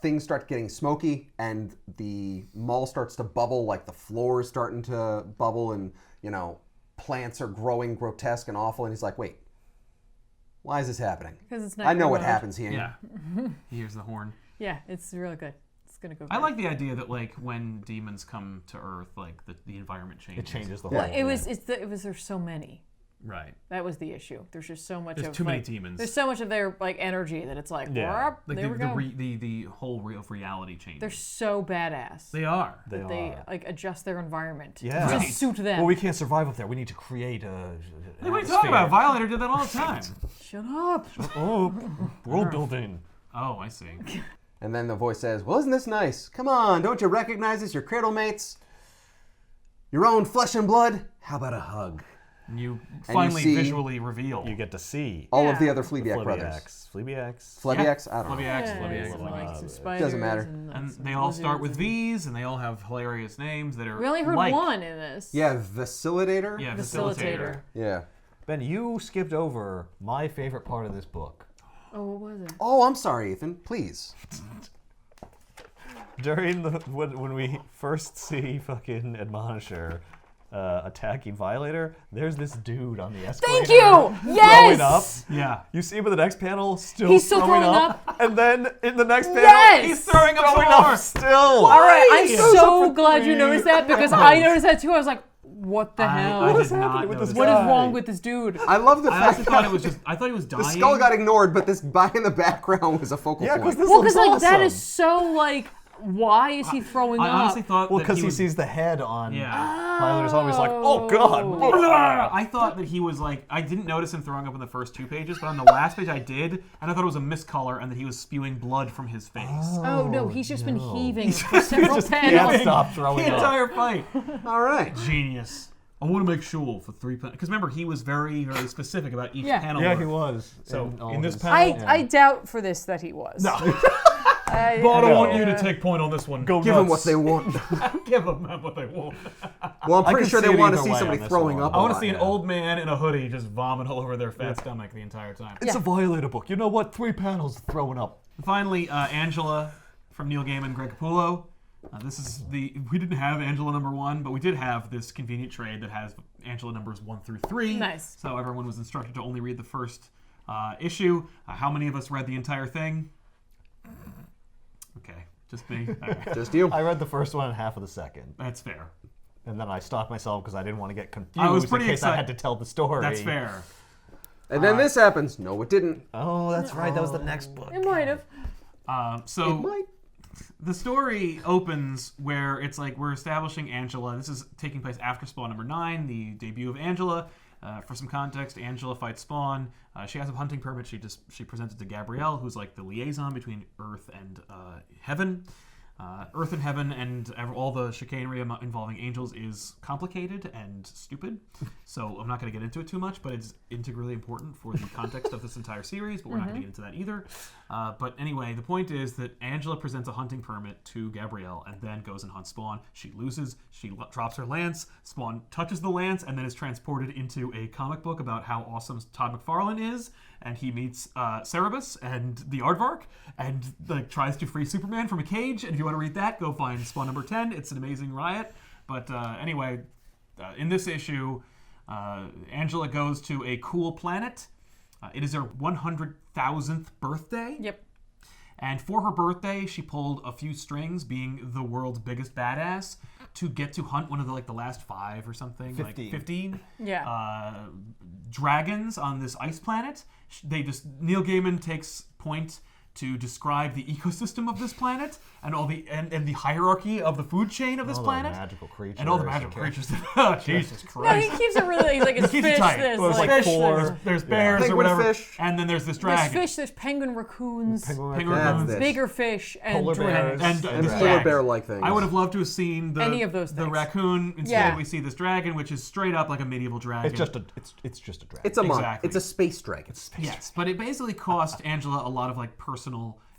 things start getting smoky, and the mall starts to bubble, like the floor is starting to bubble, and, you know, plants are growing grotesque and awful, and he's like, wait, why is this happening? Because it's I know not what mode. happens here. Yeah. He hears the horn. Yeah, it's really good. It's gonna go. I great. like the idea that like when demons come to Earth, like the environment changes. It changes the Yeah. whole. It was there's so many. Right. That was the issue. There's just so much There's of too many like, demons. There's so much of their like energy that it's like, Yeah. "Whoop, Like there we go. the whole real reality changes. They're so badass. They are. They that they are. like adjust their environment Yeah. to Right. suit them. Well, we can't survive up there. We need to create a. What are you talking about? Violator did that all the time. Shut up. Oh, world building. Oh, I see. And then the voice says, well, isn't this nice? Come on, don't you recognize us, your cradle mates? Your own flesh and blood? How about a hug? And you you finally see- visually reveal. You get to see All of the Yeah. other Fleabiac brothers. Fleabiacs. Fleabiacs? I don't know. Fleabiacs, Yeah, Fleabiacs, and, Fleabiacs. like, some spiders matter. And some they all start with lizards and- V's, and they all have hilarious names that are We only heard like, one in this. Yeah, Facilitator? Yeah, Facilitator. facilitator. Yeah. Ben, you skipped over my favorite part of this book. Oh, what was it? Oh, I'm sorry, Ethan. Please. During the when we first see fucking Admonisher attacking Violator, there's this dude on the escalator. Thank you. Yes. Throwing up. Yeah. You see him in the next panel, still He's still throwing throwing up, and then in the next panel, Yes! he's throwing up more. still. All right, I'm Goes up so for glad you 3 noticed that because I noticed that too. I was like, what the hell? I What did is not happening with notice this What that. is wrong with this dude? I love the I fact also thought that it was just. I thought he was dying. the skull got ignored, but this guy in the background was a focal Yeah, point. because this Well, looks because like that awesome. is so like Why is he throwing I up? honestly thought Well, that because he was, sees the head on Yeah. Violator's arm. He's like, oh god. I thought that he was like, I didn't notice him throwing up in the first 2 pages, but on the last page I did, and I thought it was a miscolor and that he was spewing blood from his face. Oh no, he's just been heaving for several Just panels. can't stop The throwing up. entire fight. All right. Genius. I want to make sure for 3 panels. Because remember, he was very, very specific about each Yeah. panel. Yeah, work. he was. So, all in of this his- panel- I doubt for this that he was. No. I want you to take point on this one. Go Give them nuts. what they want. Give them what they want. Well, I'm I pretty can sure see they it want to either see way somebody on this throwing one. up. I a want to lot. see an old man in a hoodie just vomit all over their fat stomach the entire time. It's a Violator book. You know what? 3 panels throwing up. Finally, Angela from Neil Gaiman, Greg Capullo. This is we didn't have Angela number 1, but we did have this convenient trade that has Angela numbers 1 through 3. Nice. So everyone was instructed to only read the first issue. How many of us read the entire thing? Okay, just me. All right. Just you. I read the first one and half of the second. That's fair. And then I stopped myself because I didn't want to get confused I was in pretty case I excited. had to tell the story. That's fair. And then this happens. No, it didn't. Oh, that's right. That was the next book. It might have. So It might. the story opens where it's like we're establishing Angela. This is taking place after Spawn number 9, the debut of Angela. For some context, Angela fights Spawn. She has a hunting permit. She presents it to Gabrielle, who's like the liaison between Earth and Heaven. Earth and Heaven and all the chicanery involving angels is complicated and stupid. So I'm not going to get into it too much, but it's integrally important for the context of this entire series, but we're not going to get into that either. But anyway, the point is that Angela presents a hunting permit to Gabrielle and then goes and hunts Spawn. She loses. She drops her lance. Spawn touches the lance and then is transported into a comic book about how awesome Todd McFarlane is. And he meets Cerebus and the Aardvark and like tries to free Superman from a cage. And if you want to read that, go find Spawn number 10. It's an amazing riot. But anyway, in this issue, Angela goes to a cool planet. It is her 100,000th birthday. Yep. And for her birthday, she pulled a few strings, being the world's biggest badass, to get to hunt one of the last 5 or something, 15. like 15 Yeah. dragons on this ice planet. Neil Gaiman takes point to describe the ecosystem of this planet and all the and the hierarchy of the food chain of this All the planet magical creatures. and all the magical creatures. Oh, Jesus No, Christ! he keeps it really. He's like, it's Keeps it fish. tight. This, Well, it's like, like fish, four- there's bears or Penguin whatever, fish. and then there's this There's dragon. fish. There's penguin raccoons, Penguin That's raccoons. this. bigger fish, and Polar dragons. bears. And And this polar dragon. bear-like things. I would have loved to have seen Any of those the things. raccoon. Instead, Yeah. we see this dragon, which is straight up like a medieval dragon. It's just a dragon. It's a mon. Exactly. It's a space dragon. Yes, but it basically cost Angela a lot of like personal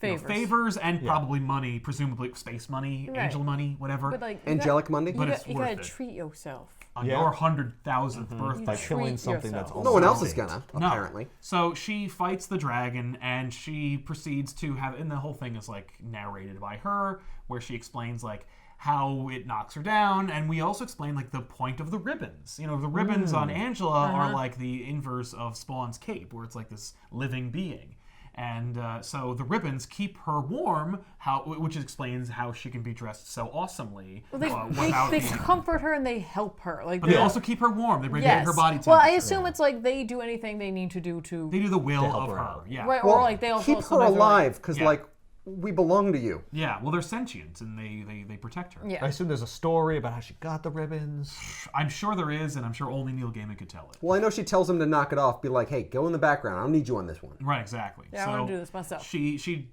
Favors. and probably money, presumably space money, Right. angel money, whatever. But like, Angelic Monday. But you it's gotta worth it. treat yourself. on Yeah. your 100,000th birthday. by killing treat something yourself. that's almost No one else is extinct. gonna, apparently. So she fights the dragon, and she proceeds to have, and the whole thing is like narrated by her, where she explains like how it knocks her down, and we also explain like the point of the ribbons. You know, the ribbons on Angela are like the inverse of Spawn's cape, where it's like this living being. And so the ribbons keep her warm, which explains how she can be dressed so awesomely. Well, they without they being- comfort her and they help her. Like But they also keep her warm. They regulate yes. her body temperature. Well, I assume it's like they do anything they need to do to They do the will help of her her. out. Yeah. right, Well, or like they also keep her sometimes are like- alive, because Yeah. like we belong to you. Yeah. Well, they're sentient, and they protect her. Yeah. I assume there's a story about how she got the ribbons. I'm sure there is, and I'm sure only Neil Gaiman could tell it. Well, I know she tells him to knock it off. Be like, hey, go in the background. I don't need you on this one. Right, exactly. Yeah, I wanna do this myself. She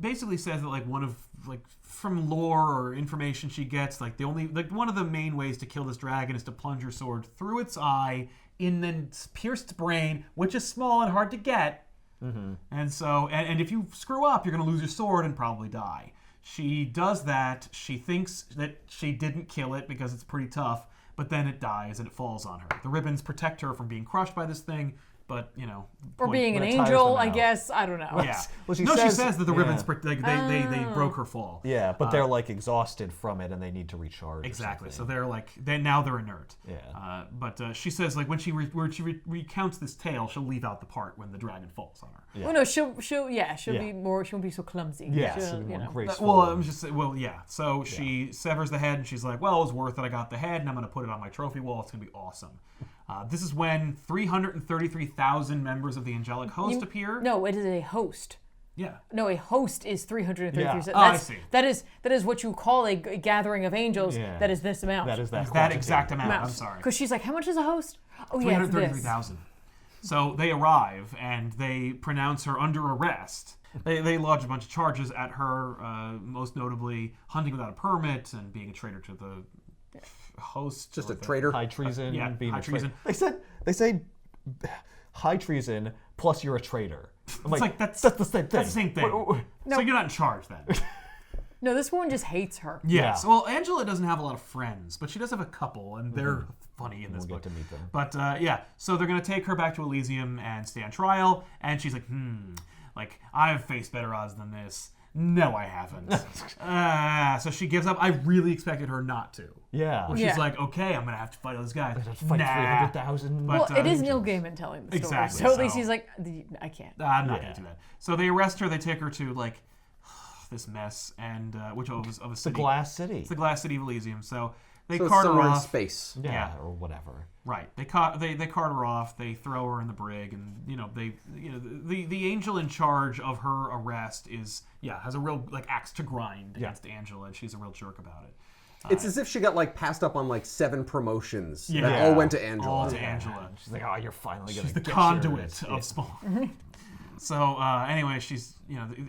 basically says that like from lore or information she gets, like one of the main ways to kill this dragon is to plunge your sword through its eye in the pierced brain, which is small and hard to get. And so, and if you screw up, you're going to lose your sword and probably die. She does that. She thinks that she didn't kill it because it's pretty tough, but then it dies and it falls on her. The ribbons protect her from being crushed by this thing, but or being an when it tires angel, them I out. guess. I don't know. Yeah. Well, she she says- says that the yeah. ribbons they broke her fall. Yeah, but they're like exhausted from it and they need to recharge. or Exactly. So something. they're like now they're inert. Yeah. But she says like when she recounts this tale, she'll leave out the part when the dragon falls on her. Yeah. Well, no, she'll be Yeah. more. She won't be so clumsy. Yeah, She'll, she'll be you more know. graceful. Well, I'm just saying. Well, yeah. So she severs the head, and she's like, "Well, it was worth it. I got the head, and I'm going to put it on my trophy wall. It's going to be awesome." This is when 333,000 members of the angelic host appear. No, it is a host. Yeah. No, a host is 333. Yeah. So Oh, I see. that is what you call a gathering of angels. Yeah. That is this amount. That is that. That quantity. exact amount. I'm sorry. Because she's like, how much is a host? Oh yeah, it's this. 333,000. So they arrive and they pronounce her under arrest. They lodge a bunch of charges at her, most notably hunting without a permit and being a traitor to the host. Just or a the- traitor. High treason. Yeah, being high a traitor. treason. They say high treason plus you're a traitor. I'm It's like that's the same thing. That's the same thing. So you're not in charge then. No, this woman just hates her. Yes. Yeah. Well, Angela doesn't have a lot of friends, but she does have a couple, and they're funny in this We'll book. get to meet them. But yeah, so they're gonna take her back to Elysium and stand trial, and she's like, like I've faced better odds than this. No, I haven't. So she gives up. I really expected her not to. Yeah. Well, she's like, okay, I'm gonna have to fight all these guys. Have to fight 300,000. But, Well, it is Neil Gaiman telling the story. Exactly, So at least so- he's like, I can't. I'm not gonna do that. So they arrest her. They take her to like this mess, and which of a the city? Glass City. It's the Glass City of Elysium. So they So it's cart her somewhere in off. space. Yeah, or whatever. Right. They cart her off. They throw her in the brig, and the angel in charge of her arrest has a real like axe to grind against Angela, and she's a real jerk about it. It's as if she got like passed up on like 7 promotions that Yeah. all went to Angela. All to Angela. She's like, oh, you're finally gonna She's the get conduit yours. of Spawn. So anyway, she's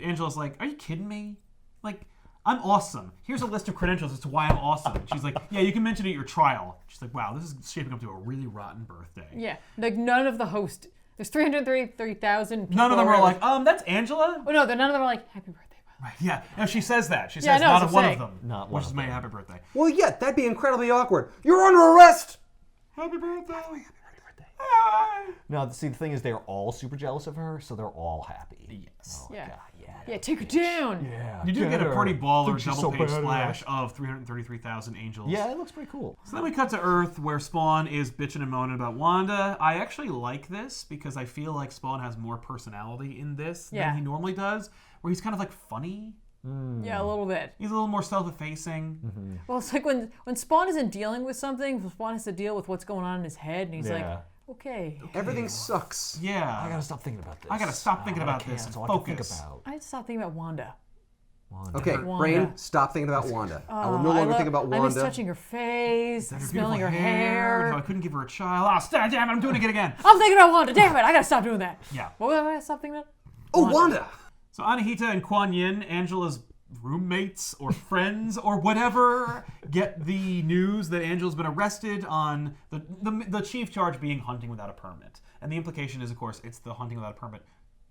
Angela's like, are you kidding me? Like, I'm awesome. Here's a list of credentials as to why I'm awesome. And she's like, yeah, you can mention it at your trial. She's like, wow, this is shaping up to a really rotten birthday. Yeah, like none of the host. There's 333,000 people. None of them are around. like, that's Angela? Oh no, none of them are like, happy birthday. By Right. Yeah. No, she says that. She Yeah, says I know, not that's one what of I'm them. Not one wishes of me a them. happy birthday. Well, yeah, that'd be incredibly awkward. You're under arrest. Happy birthday. No, see, the thing is, they're all super jealous of her, so they're all happy. Yes. the way. Yeah. God, yeah. Yeah, take her down. Yeah. You do get a her. pretty baller Think she's so double-page badass. splash of 333,000 angels. Yeah, it looks pretty cool. So then we cut to Earth, where Spawn is bitching and moaning about Wanda. I actually like this because I feel like Spawn has more personality in this Yeah. than he normally does, where he's kind of like funny. Yeah, a little bit. He's a little more self-effacing. Well, it's like when Spawn isn't dealing with something, Spawn has to deal with what's going on in his head, and he's Yeah. like, okay. Everything sucks. Yeah. I gotta stop thinking about this. I gotta stop thinking about I can't, this that's and all I can think focus. about. I had to stop thinking about Wanda. Wanda. Okay, Wanda. brain, stop thinking about Wanda. I will no I longer love- think about I miss Wanda. touching her face, Her smelling her beautiful hair. How I couldn't give her a child. Oh, damn it, I'm doing it again. I'm thinking about Wanda. Damn it, I gotta stop doing that. Yeah. What was I stop thinking about? Oh, Wanda! So Anahita and Kuan Yin, Angela's roommates or friends or whatever, get the news that Angela's been arrested on the chief charge being hunting without a permit. And the implication is, of course, it's the hunting without a permit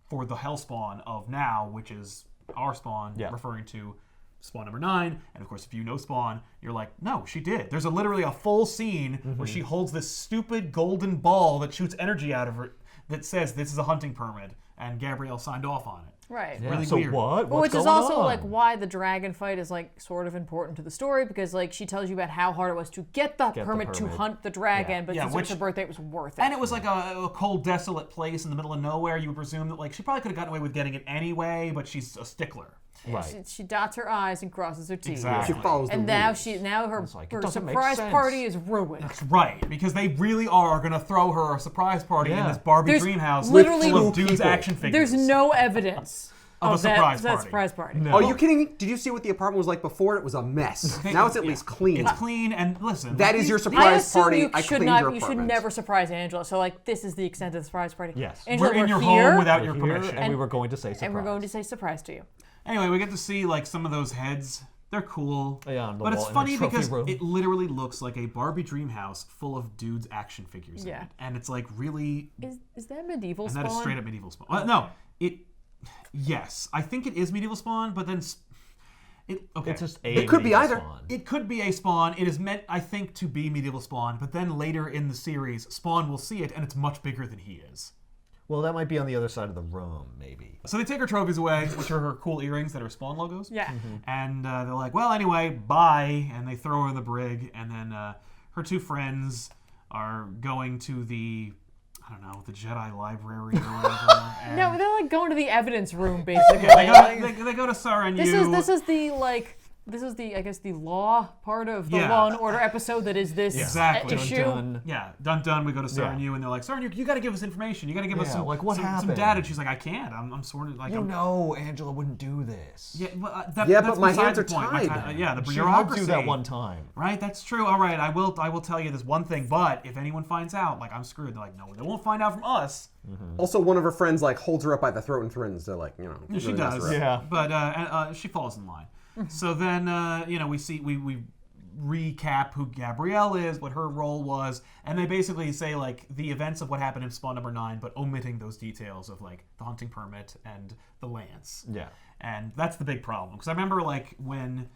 for the Hellspawn of now, which is our Spawn, Yeah. referring to Spawn number 9. And of course, if you know Spawn, you're like, no, she did. There's literally a full scene where she holds this stupid golden ball that shoots energy out of her that says this is a hunting permit, and Gabrielle signed off on it. Right. Yeah, Really so weird. what? Well, What's which is going also on? like why the dragon fight is like sort of important to the story, because like she tells you about how hard it was to get the permit to permit. hunt the dragon, Yeah. but Yeah, since it was her birthday, it was worth it. And it was like a cold, desolate place in the middle of nowhere. You would presume that like she probably could have gotten away with getting it anyway, but she's a stickler. Right. She dots her I's and crosses her T's. Exactly. She follows the And now rules. her like, it her doesn't make surprise sense. party is ruined. Right, because they really are going to throw her a surprise party in Yeah. this Barbie There's dream house literally full of two dudes' people. action figures. There's no evidence Of a surprise that party. surprise party. No. Oh, you kidding me? Did you see what the apartment was like before? It was a mess. Now it's at least clean. It's clean, and listen. That is your these- I surprise assume party. you I should cleaned not. your You should apartment. never surprise Angela. So like, this is the extent of the surprise party. Yes. Angela, We're in your here, home without your We're here, permission. and we were going to say surprise. and we're going to say surprise to you. Anyway, we get to see like some of those heads. They're cool. Yeah, on the but it's wall in the funny trophy because room. it literally looks like a Barbie dream house full of dudes' action figures in Yeah. it. And it's like really Is that medieval and Spawn? that is straight up medieval Spawn. No, yes, I think it is medieval Spawn, but then okay. It's just a It could be medieval either. Spawn. It could be a Spawn. It is meant, I think, to be medieval Spawn, but then later in the series, Spawn will see it, and it's much bigger than he is. Well, that might be on the other side of the room, maybe. So they take her trophies away, which are her cool earrings that are Spawn logos. Yeah. And they're like, well, anyway, bye. And they throw her in the brig, and then her two friends are going to the, I don't know, the Jedi library or whatever. And No, they're like going to the evidence room basically. they go to Saranyu. This is the like this is the, I guess, the law part of the Yeah. Law and Order episode that is this Exactly. issue. Dun. Yeah, done. We go to Sarnu, and they're like, Sarnu, you got to give us information. You got to give us Yeah, some, like, what some happened? data. And she's like, I can't. I'm sort of like, You I'm, know Angela wouldn't do this. yeah, well, Yeah, that's but my beside hands the are point. tied. Yeah, the She bureaucracy. helped you that one time. Right, that's true. All right, I will tell you this one thing, but if anyone finds out, like, I'm screwed. They're like, no, they won't find out from us. Also, one of her friends like holds her up by the throat and threatens to like, Yeah, she really mess does. her up. Yeah. But she falls in line. So then, we recap who Gabrielle is, what her role was, and they basically say like the events of what happened in Spawn number 9, but omitting those details of like the hunting permit and the lance. Yeah. And that's the big problem, because I remember like when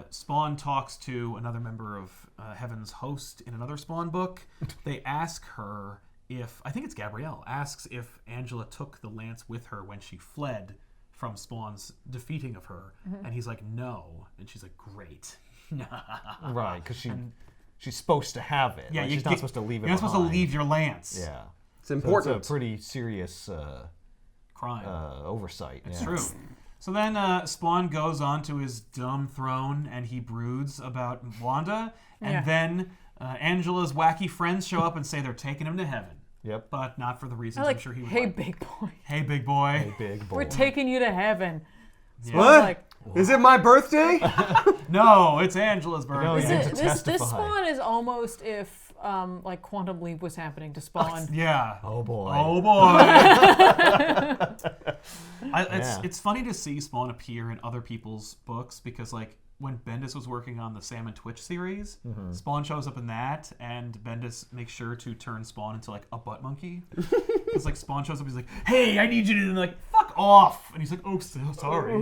Spawn talks to another member of Heaven's Host in another Spawn book, they ask her if, I think it's Gabrielle, asks if Angela took the lance with her when she fled from Spawn's defeating of her, and he's like, no, and she's like, great. Right, because she's supposed to have it. Yeah, like, you she's not supposed to leave it You're not supposed to behind. leave your lance. Yeah. It's So important. it's a pretty serious Crime. oversight. It's yeah. true. So then Spawn goes on to his dumb throne and he broods about Wanda, and Yeah. then Angela's wacky friends show up and say they're taking him to heaven. Yep. But not for the reasons I like, I'm sure he would hey, like. big boy, Hey, big boy. Hey, big boy. we're taking you to heaven. Yeah. Spawn's What? like, Is it my birthday? No, it's Angela's birthday. No, you This, need to this testify. Spawn is almost if like Quantum Leap was happening to Spawn. Yeah. Oh boy. Oh boy. Yeah. It's funny to see Spawn appear in other people's books because like when Bendis was working on the Sam and Twitch series, Spawn shows up in that, and Bendis makes sure to turn Spawn into like a butt monkey. It's like Spawn shows up, he's like, "Hey, I need you to," and they're like, "Fuck off," and he's like, "Oh, so sorry."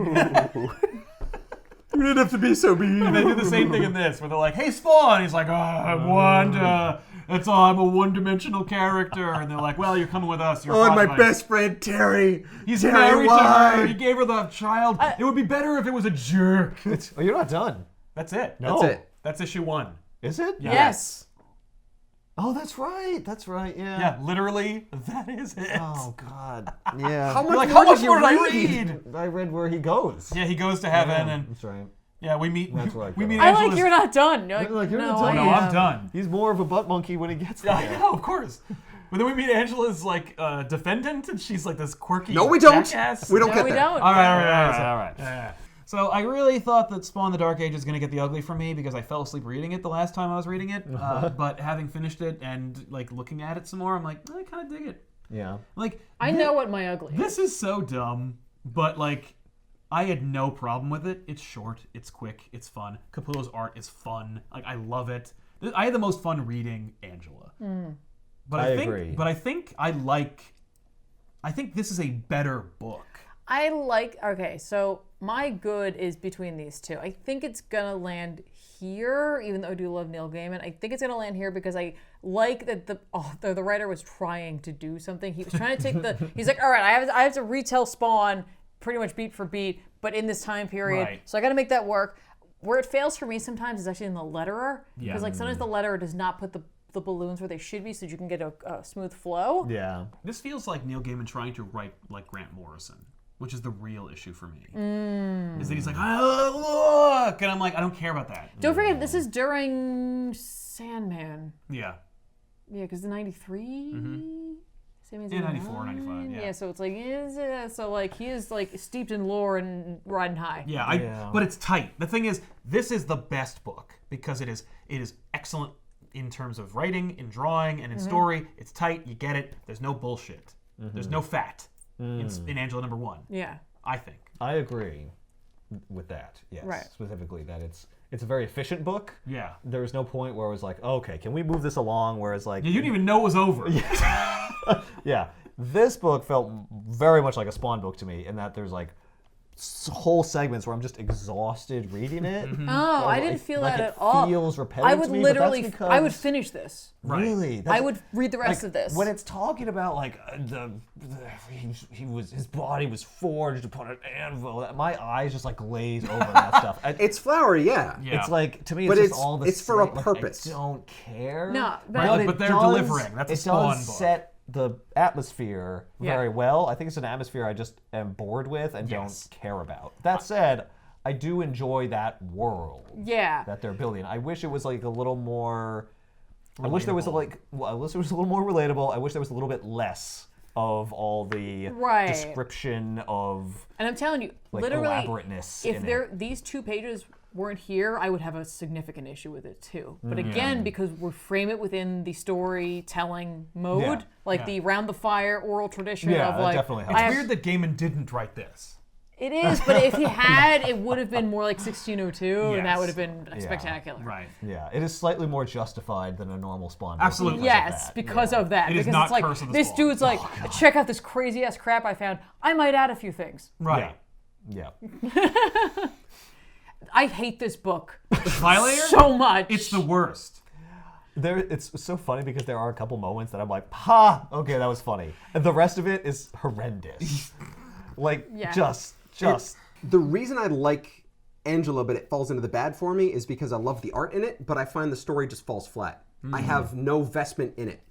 You didn't have to be so mean. And they do the same thing in this, where they're like, "Hey, Spawn," he's like, Wanda. That's all. I'm a one-dimensional character, and they're like, "Well, you're coming with us. You're Oh, and my Frostbite." best friend Terry. He's Terry, married to why? her. He gave her the child. It would be better if it was a jerk. Oh, you're not done. That's it. No. That's it. That's issue 1. Is it? Yeah. Yes. Oh, that's right. That's right. Yeah. Yeah, literally, that is it. Oh God. Yeah. How much You're like, more how much did more you did I read? read? I read where he goes. Yeah, he goes to heaven, and That's right. yeah, we meet. That's right, We though. meet I Angela's. like you're not done. You're like, Like, you're no, not done. No, I I'm am. done. He's more of a butt monkey when he gets there. I know, of course. But then we meet Angela's like defendant, and she's like this quirky. No, we don't. Jackass. We don't No, get we there. don't. All right. Yeah. So I really thought that Spawn the Dark Age is going to get the ugly from me because I fell asleep reading it the last time I was reading it. But having finished it and like looking at it some more, I'm like, I kind of dig it. Yeah. Like I know what my ugly is. this is so dumb, but like I had no problem with it. It's short, it's quick, it's fun. Capullo's art is fun. Like I love it. I had the most fun reading Angela. But I think, agree. But I think this is a better book. I like, okay, so my good is between these two. I think it's gonna land here, even though I do love Neil Gaiman. I think it's gonna land here because I like that the writer was trying to do something. He was trying to take he's like, all right, I have to retell Spawn pretty much beat for beat, but in this time period. Right. So I gotta make that work. Where it fails for me sometimes is actually in the letterer. Yeah. Because like sometimes the letterer does not put the balloons where they should be so you can get a smooth flow. Yeah. This feels like Neil Gaiman trying to write like Grant Morrison, which is the real issue for me. Is that he's like, look, and I'm like, I don't care about that. Don't forget, this is during Sandman. Yeah. Yeah, because the 93? Sandman's Yeah, 94, 94, 95, yeah. so it's like, so like he is like steeped in lore and riding high. Yeah, Yeah. But it's tight. The thing is, this is the best book because it is excellent in terms of writing, in drawing, and in story. It's tight. You get it. There's no bullshit. There's no fat in Angela number 1. Yeah. I think. I agree with that. Yes. Right. Specifically that it's a very efficient book. Yeah. There was no point where I was like, okay, can we move this along? Whereas like, You didn't even know it was over. yeah, this book felt very much like a Spawn book to me, in that there's like whole segments where I'm just exhausted reading it. Oh, I didn't feel that at all. It feels repetitive I would to me, literally, but that's because, I would finish this. Right. Really? I would read the rest like, of this. When it's talking about like his body was forged upon an anvil, my eyes just like glaze over that stuff. It's flowery, yeah. Yeah. It's like, to me, But it's it's- just all the it's for a same. Like, purpose. I don't care. No, but- Right, it but they're does- delivering. That's a it Spawn does book. set the atmosphere Yeah. very well. I think it's an atmosphere I just am bored with and Yes. don't care about. That said, I do enjoy that world that they're building. I wish it was like a little more. I wish there was I wish it was a little more relatable. I wish there was a little bit less of all the description of. And I'm telling you, like, literally, elaborateness if these 2 pages weren't here, I would have a significant issue with it too. But again, because we frame it within the storytelling mode, the round the fire oral tradition of that like. definitely It's helps. weird that Gaiman didn't write this. It is, but if he had, it would have been more like 1602, and that Yes. would have been spectacular. Right. Yeah, it is slightly more justified than a normal Spawn. Absolutely. Yes, because of that. It is because not it's like, Curse of the this Spawn. dude's like, check out this crazy ass crap I found. I might add a few things. Right. Yeah. I hate this book Violator? so much. It's the worst. It's so funny because there are a couple moments that I'm like, ha, okay, that was funny. And the rest of it is horrendous. Like, just. The reason I like Angela, but it falls into the bad for me, is because I love the art in it, but I find the story just falls flat. I have no vestment in it.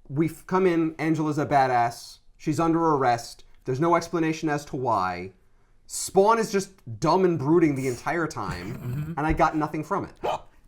We've come in, Angela's a badass, she's under arrest, there's no explanation as to why. Spawn is just dumb and brooding the entire time, and I got nothing from it.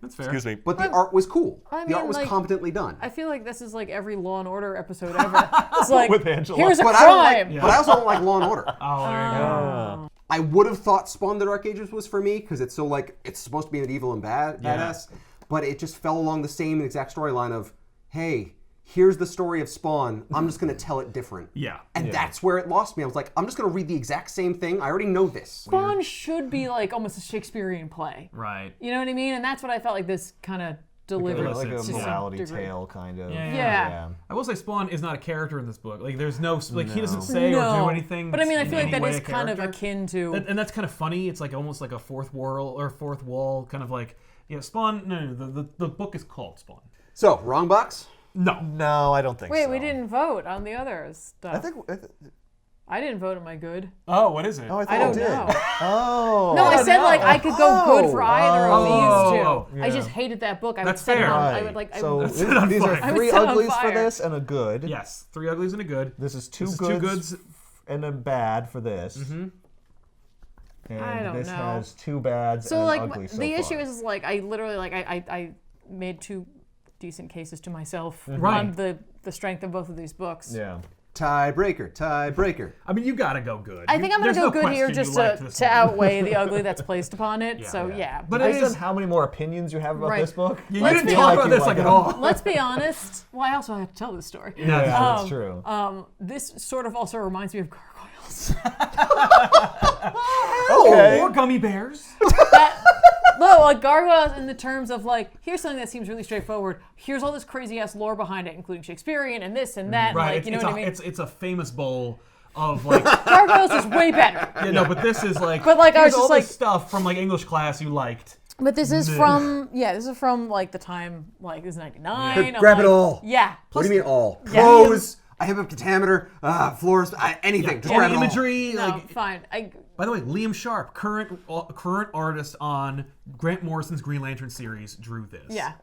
That's fair. Excuse me. But the art was cool. I The art mean, was like, competently done. I feel like this is like every Law and Order episode ever. It's like, With Angela. here's a But I, don't crime. like, but I also don't like Law and Order. Oh, there you go. I would have thought Spawn the Dark Ages was for me because it's so like it's supposed to be medieval and badass, but it just fell along the same exact storyline of, hey, here's the story of Spawn. I'm just gonna tell it different. Yeah. And that's where it lost me. I was like, I'm just gonna read the exact same thing. I already know this. Spawn should be like almost a Shakespearean play. Right. You know what I mean? And that's what I felt like this kind of delivered. Like a to some morality degree. tale, kind of. Yeah. I will say Spawn is not a character in this book. Like, there's no, like, he doesn't say or do anything. But I mean, I in feel like any that way is a kind of character. akin to. And that's kind of funny. It's like almost like a fourth wall, kind of like, Spawn. No, the book is called Spawn. So, wrong box? No, I don't think so. Wait, we didn't vote on the other stuff. I think. I didn't vote on my good. Oh, what is it? Oh, I thought I don't you did. know. Oh. No, I said like I could go good for either of these Oh, two. I just hated that book. I That's would set fair. it on. I Right. would like. So That's it on these fire. are I would 3 set on uglies for fire. this and a good. Yes, 3 uglies and a good. This is two This is goods, 2 goods. and a bad for this. And I don't this know. has 2 bads So and like an ugly so the far. issue is like I literally like I made 2 decent cases to myself Right. on the strength of both of these books. Yeah. Tiebreaker. I mean, you gotta go good. I think I'm gonna There's go no good here question just you liked this to one. outweigh the ugly that's placed upon it. So yeah. But it Based is. on how many more opinions you have about Right. this book, Yeah, you I didn't feel talk like about you this like like at it. all. Let's be honest. Well, I also have to tell this story. Yeah, that's true. This sort of also reminds me of gargoyles. Okay. Or gummy bears. No, like gargoyles in the terms of like, here's something that seems really straightforward. Here's all this crazy ass lore behind it, including Shakespearean and this and that. Right. Like, you know what I mean? It's a famous bowl of like. Gargoyles is way better. Yeah, no, but this is like. But, like, I here's was just all like- this stuff from like English class you liked. But this is from like the time, like this is 99. I'm Grab it like, all. Yeah. What do you mean all? Yeah. Prose. I have a pentameter. Floors. Anything. Just All grab the it all. imagery, No, like. fine. By the way, Liam Sharp, current artist on Grant Morrison's Green Lantern series, drew this. Yeah.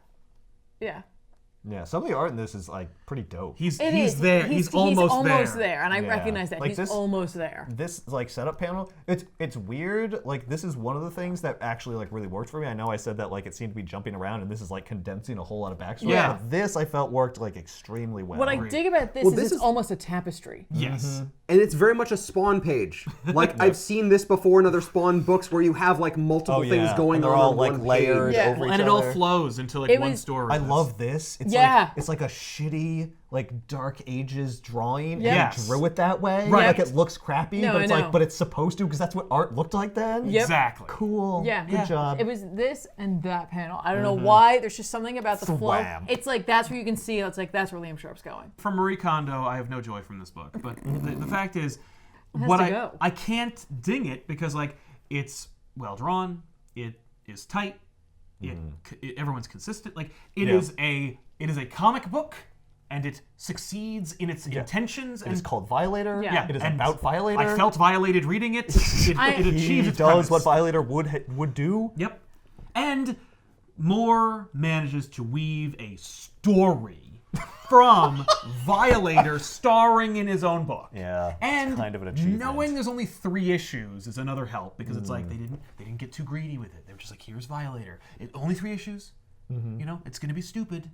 Yeah, some of the art in this is like pretty dope. He's It is. there. He's almost there, and I Yeah. recognize that. Like He's this- almost there. This like setup panel, it's weird. Like this is one of the things that actually like really worked for me. I know I said that like it seemed to be jumping around, and this is like condensing a whole lot of backstory. Yeah. But this I felt worked like extremely well. What I dig about this Well, is this it's is- almost a tapestry. Yes. And it's very much a Spawn page. Like I've seen this before in other Spawn books where you have like multiple things going and they're on all on like one layered page. Yeah. over each And it other. all flows into like It one was- story. I love this. It's Yeah. like it's like a shitty like Dark Ages drawing. Yeah. And Yes. you drew it that way. Right. Like it looks crappy, No, but it's I know. like but it's supposed to because that's what art looked like then. Yep. Exactly. Cool. Yeah. Good job. It was this and that panel. I don't know why. There's just something about the flow. Thwam. It's like that's where you can see. It's like that's where Liam Sharp's going. From Marie Kondo, I have no joy from this book. But the fact is, has what to go. I can't ding it because like it's well drawn, it is tight, everyone's consistent. Like it is a comic book, and it succeeds in its intentions. It And is called Violator. Yeah. It is and about Violator. I felt violated reading it. It achieves he its does premise. what Violator would do. Yep. And Moore manages to weave a story from Violator starring in his own book. Yeah, and kind of an achievement. Knowing there's only 3 issues is another help because it's like they didn't get too greedy with it. They were just like, here's Violator. Only 3 issues. You know, it's gonna be stupid.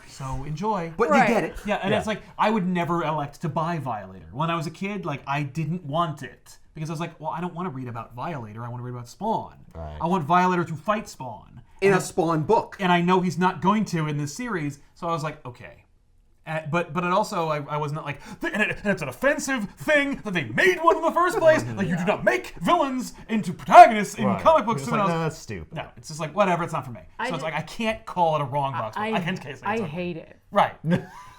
So enjoy. But you get it. Yeah, and it's like I would never elect to buy Violator. When I was a kid, like I didn't want it because I was like, well, I don't want to read about Violator. I want to read about Spawn. Right. I want Violator to fight Spawn In a Spawn book. and I know he's not going to in this series. So I was like, okay. But it also, I was not like, and it's an offensive thing that they made one in the first place. Like, you do not make villains into protagonists in comic books. It's like, no, that's stupid. No, it's just like, whatever, it's not for me. So it's like, I can't call it a wrong box. I can't say it's I okay. hate it. Right.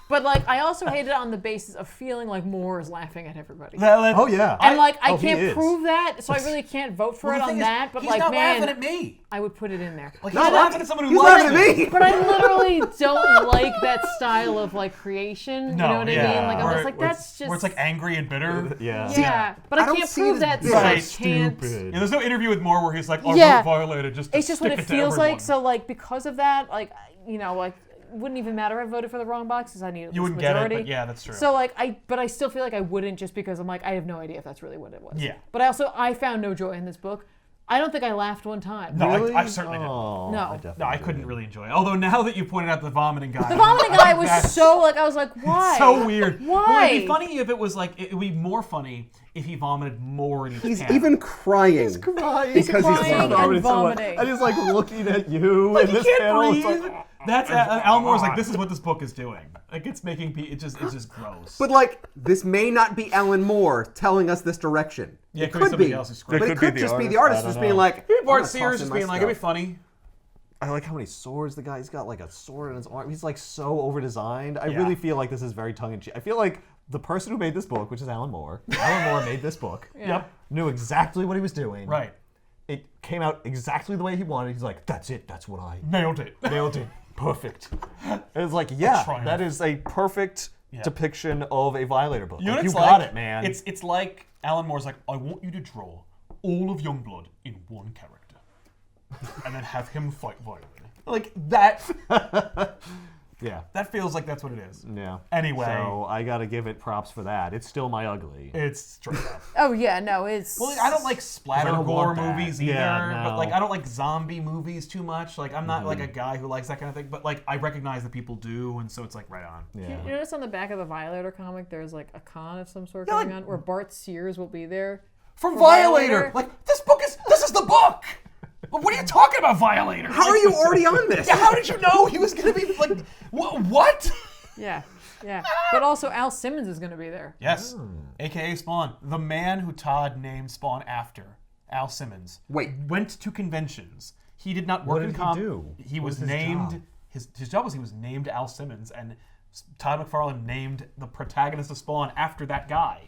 But like, I also hate it on the basis of feeling like Moore is laughing at everybody. Oh yeah. And like, I he can't is. prove that, so I really can't vote for it on that. But he's like, not man, laughing at me. I would put it in there. Like, he's laughing at someone who He's likes laughing at me. But I literally don't like that style of like creation. You know what I mean? Like, I'm just like, that's just where it's like angry and bitter. Yeah, but I don't can't see it prove as that. bitter. So I Right. can't. Yeah, there's no interview with Moore where he's like, I Yeah. wrote Violator just to It's just what stick it to feels everyone. like. So like, because of that, like, you know, like, it wouldn't even matter if I voted for the wrong box because I needed You this wouldn't get majority. it, but yeah, that's true. So like, I still feel like I wouldn't just because I'm like, I have no idea if that's really what it was. Yeah. But I found no joy in this book. I don't think I laughed one time. No, Really? I certainly didn't. Oh, No. I definitely No, I couldn't really enjoy it. Although now that you pointed out the vomiting guy. The vomiting guy was that's so like, I was like, why? so weird. Why? Well, it'd be funny if it was like, it would be more funny if he vomited more in each He's panel. even crying. crying Because he's crying vomiting. and vomiting. And he's like looking at you Like, in he this can't panel. It's breathe. like, That's Alan Moore's like, this is what this book is doing. Like, it's making people, it's just gross. But like, this may not be Alan Moore telling us this direction. Yeah, it could be could somebody be. else who's But scripting. it could be just the be the artist. artist I just don't being know. like, Maybe I'm Bart gonna Sears toss in just my being like, it'd be stuff. funny. I like how many swords the guy's got, like a sword in his arm. He's like so over-designed. I Yeah. really feel like this is very tongue-in-cheek. I feel like the person who made this book, which is Alan Moore made this book, Yep. knew exactly what he was doing. Right. It came out exactly the way he wanted. He's like, that's it. That's what I Nailed it. nailed it. Perfect. And it's like, yeah, triumph. that is a perfect depiction of a Violator book. You know Like, what you it's got like? it, man. It's like Alan Moore's like, I want you to draw all of Youngblood in one character. And then have him fight Violator. Like, that yeah. that feels like that's what it is. Yeah. Anyway. So I gotta give it props for that. It's still my ugly. It's straight up. Oh yeah, no, it's. Well, I don't like splatter I don't gore want that. movies either, Yeah, but no. like I don't like zombie movies too much. Like I'm not like a guy who likes that kind of thing, but like I recognize that people do, and so it's like right on. Yeah. You notice on the back of the Violator comic, there's like a con of some sort Yeah, going like- on, where Bart Sears will be there. From For Violator! Violator? Like this is the book. But what are you talking about, Violator? How are you already on this? Yeah, how did you know he was gonna be like what? Yeah, yeah. But also Al Simmons is going to be there. Yes, aka Spawn, the man who Todd named Spawn after, Al Simmons. Wait. Went to conventions. He did not work What in did he do? He What was was his named. job? His job was he was named Al Simmons, and Todd McFarlane named the protagonist of Spawn after that guy.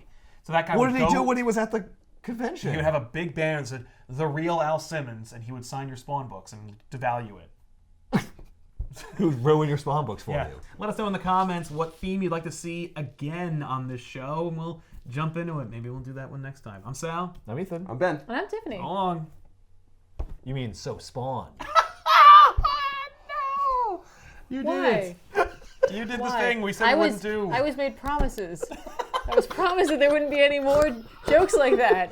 So that guy. What would did he go, do when he was at the convention? He would have a big banner that said "The Real Al Simmons," and he would sign your Spawn books and devalue it. Who'd ruin your Spawn books for Yeah. you. Let us know in the comments what theme you'd like to see again on this show, and we'll jump into it. Maybe we'll do that one next time. I'm Sal. I'm Ethan. I'm Ben. And I'm Tiffany. So long. You mean so Spawn? No! You Why? did. You did the Why? thing we said we wouldn't do. I was made promises. I was promised that there wouldn't be any more jokes like that.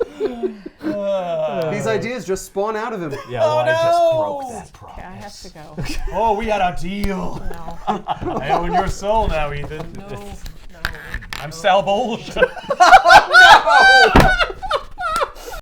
These ideas just spawn out of him. Yeah, well, I just broke that promise. Okay, I have to go. Oh, we had a deal. No, I own your soul now, Ethan. no, no. I'm Sal Bolge. No!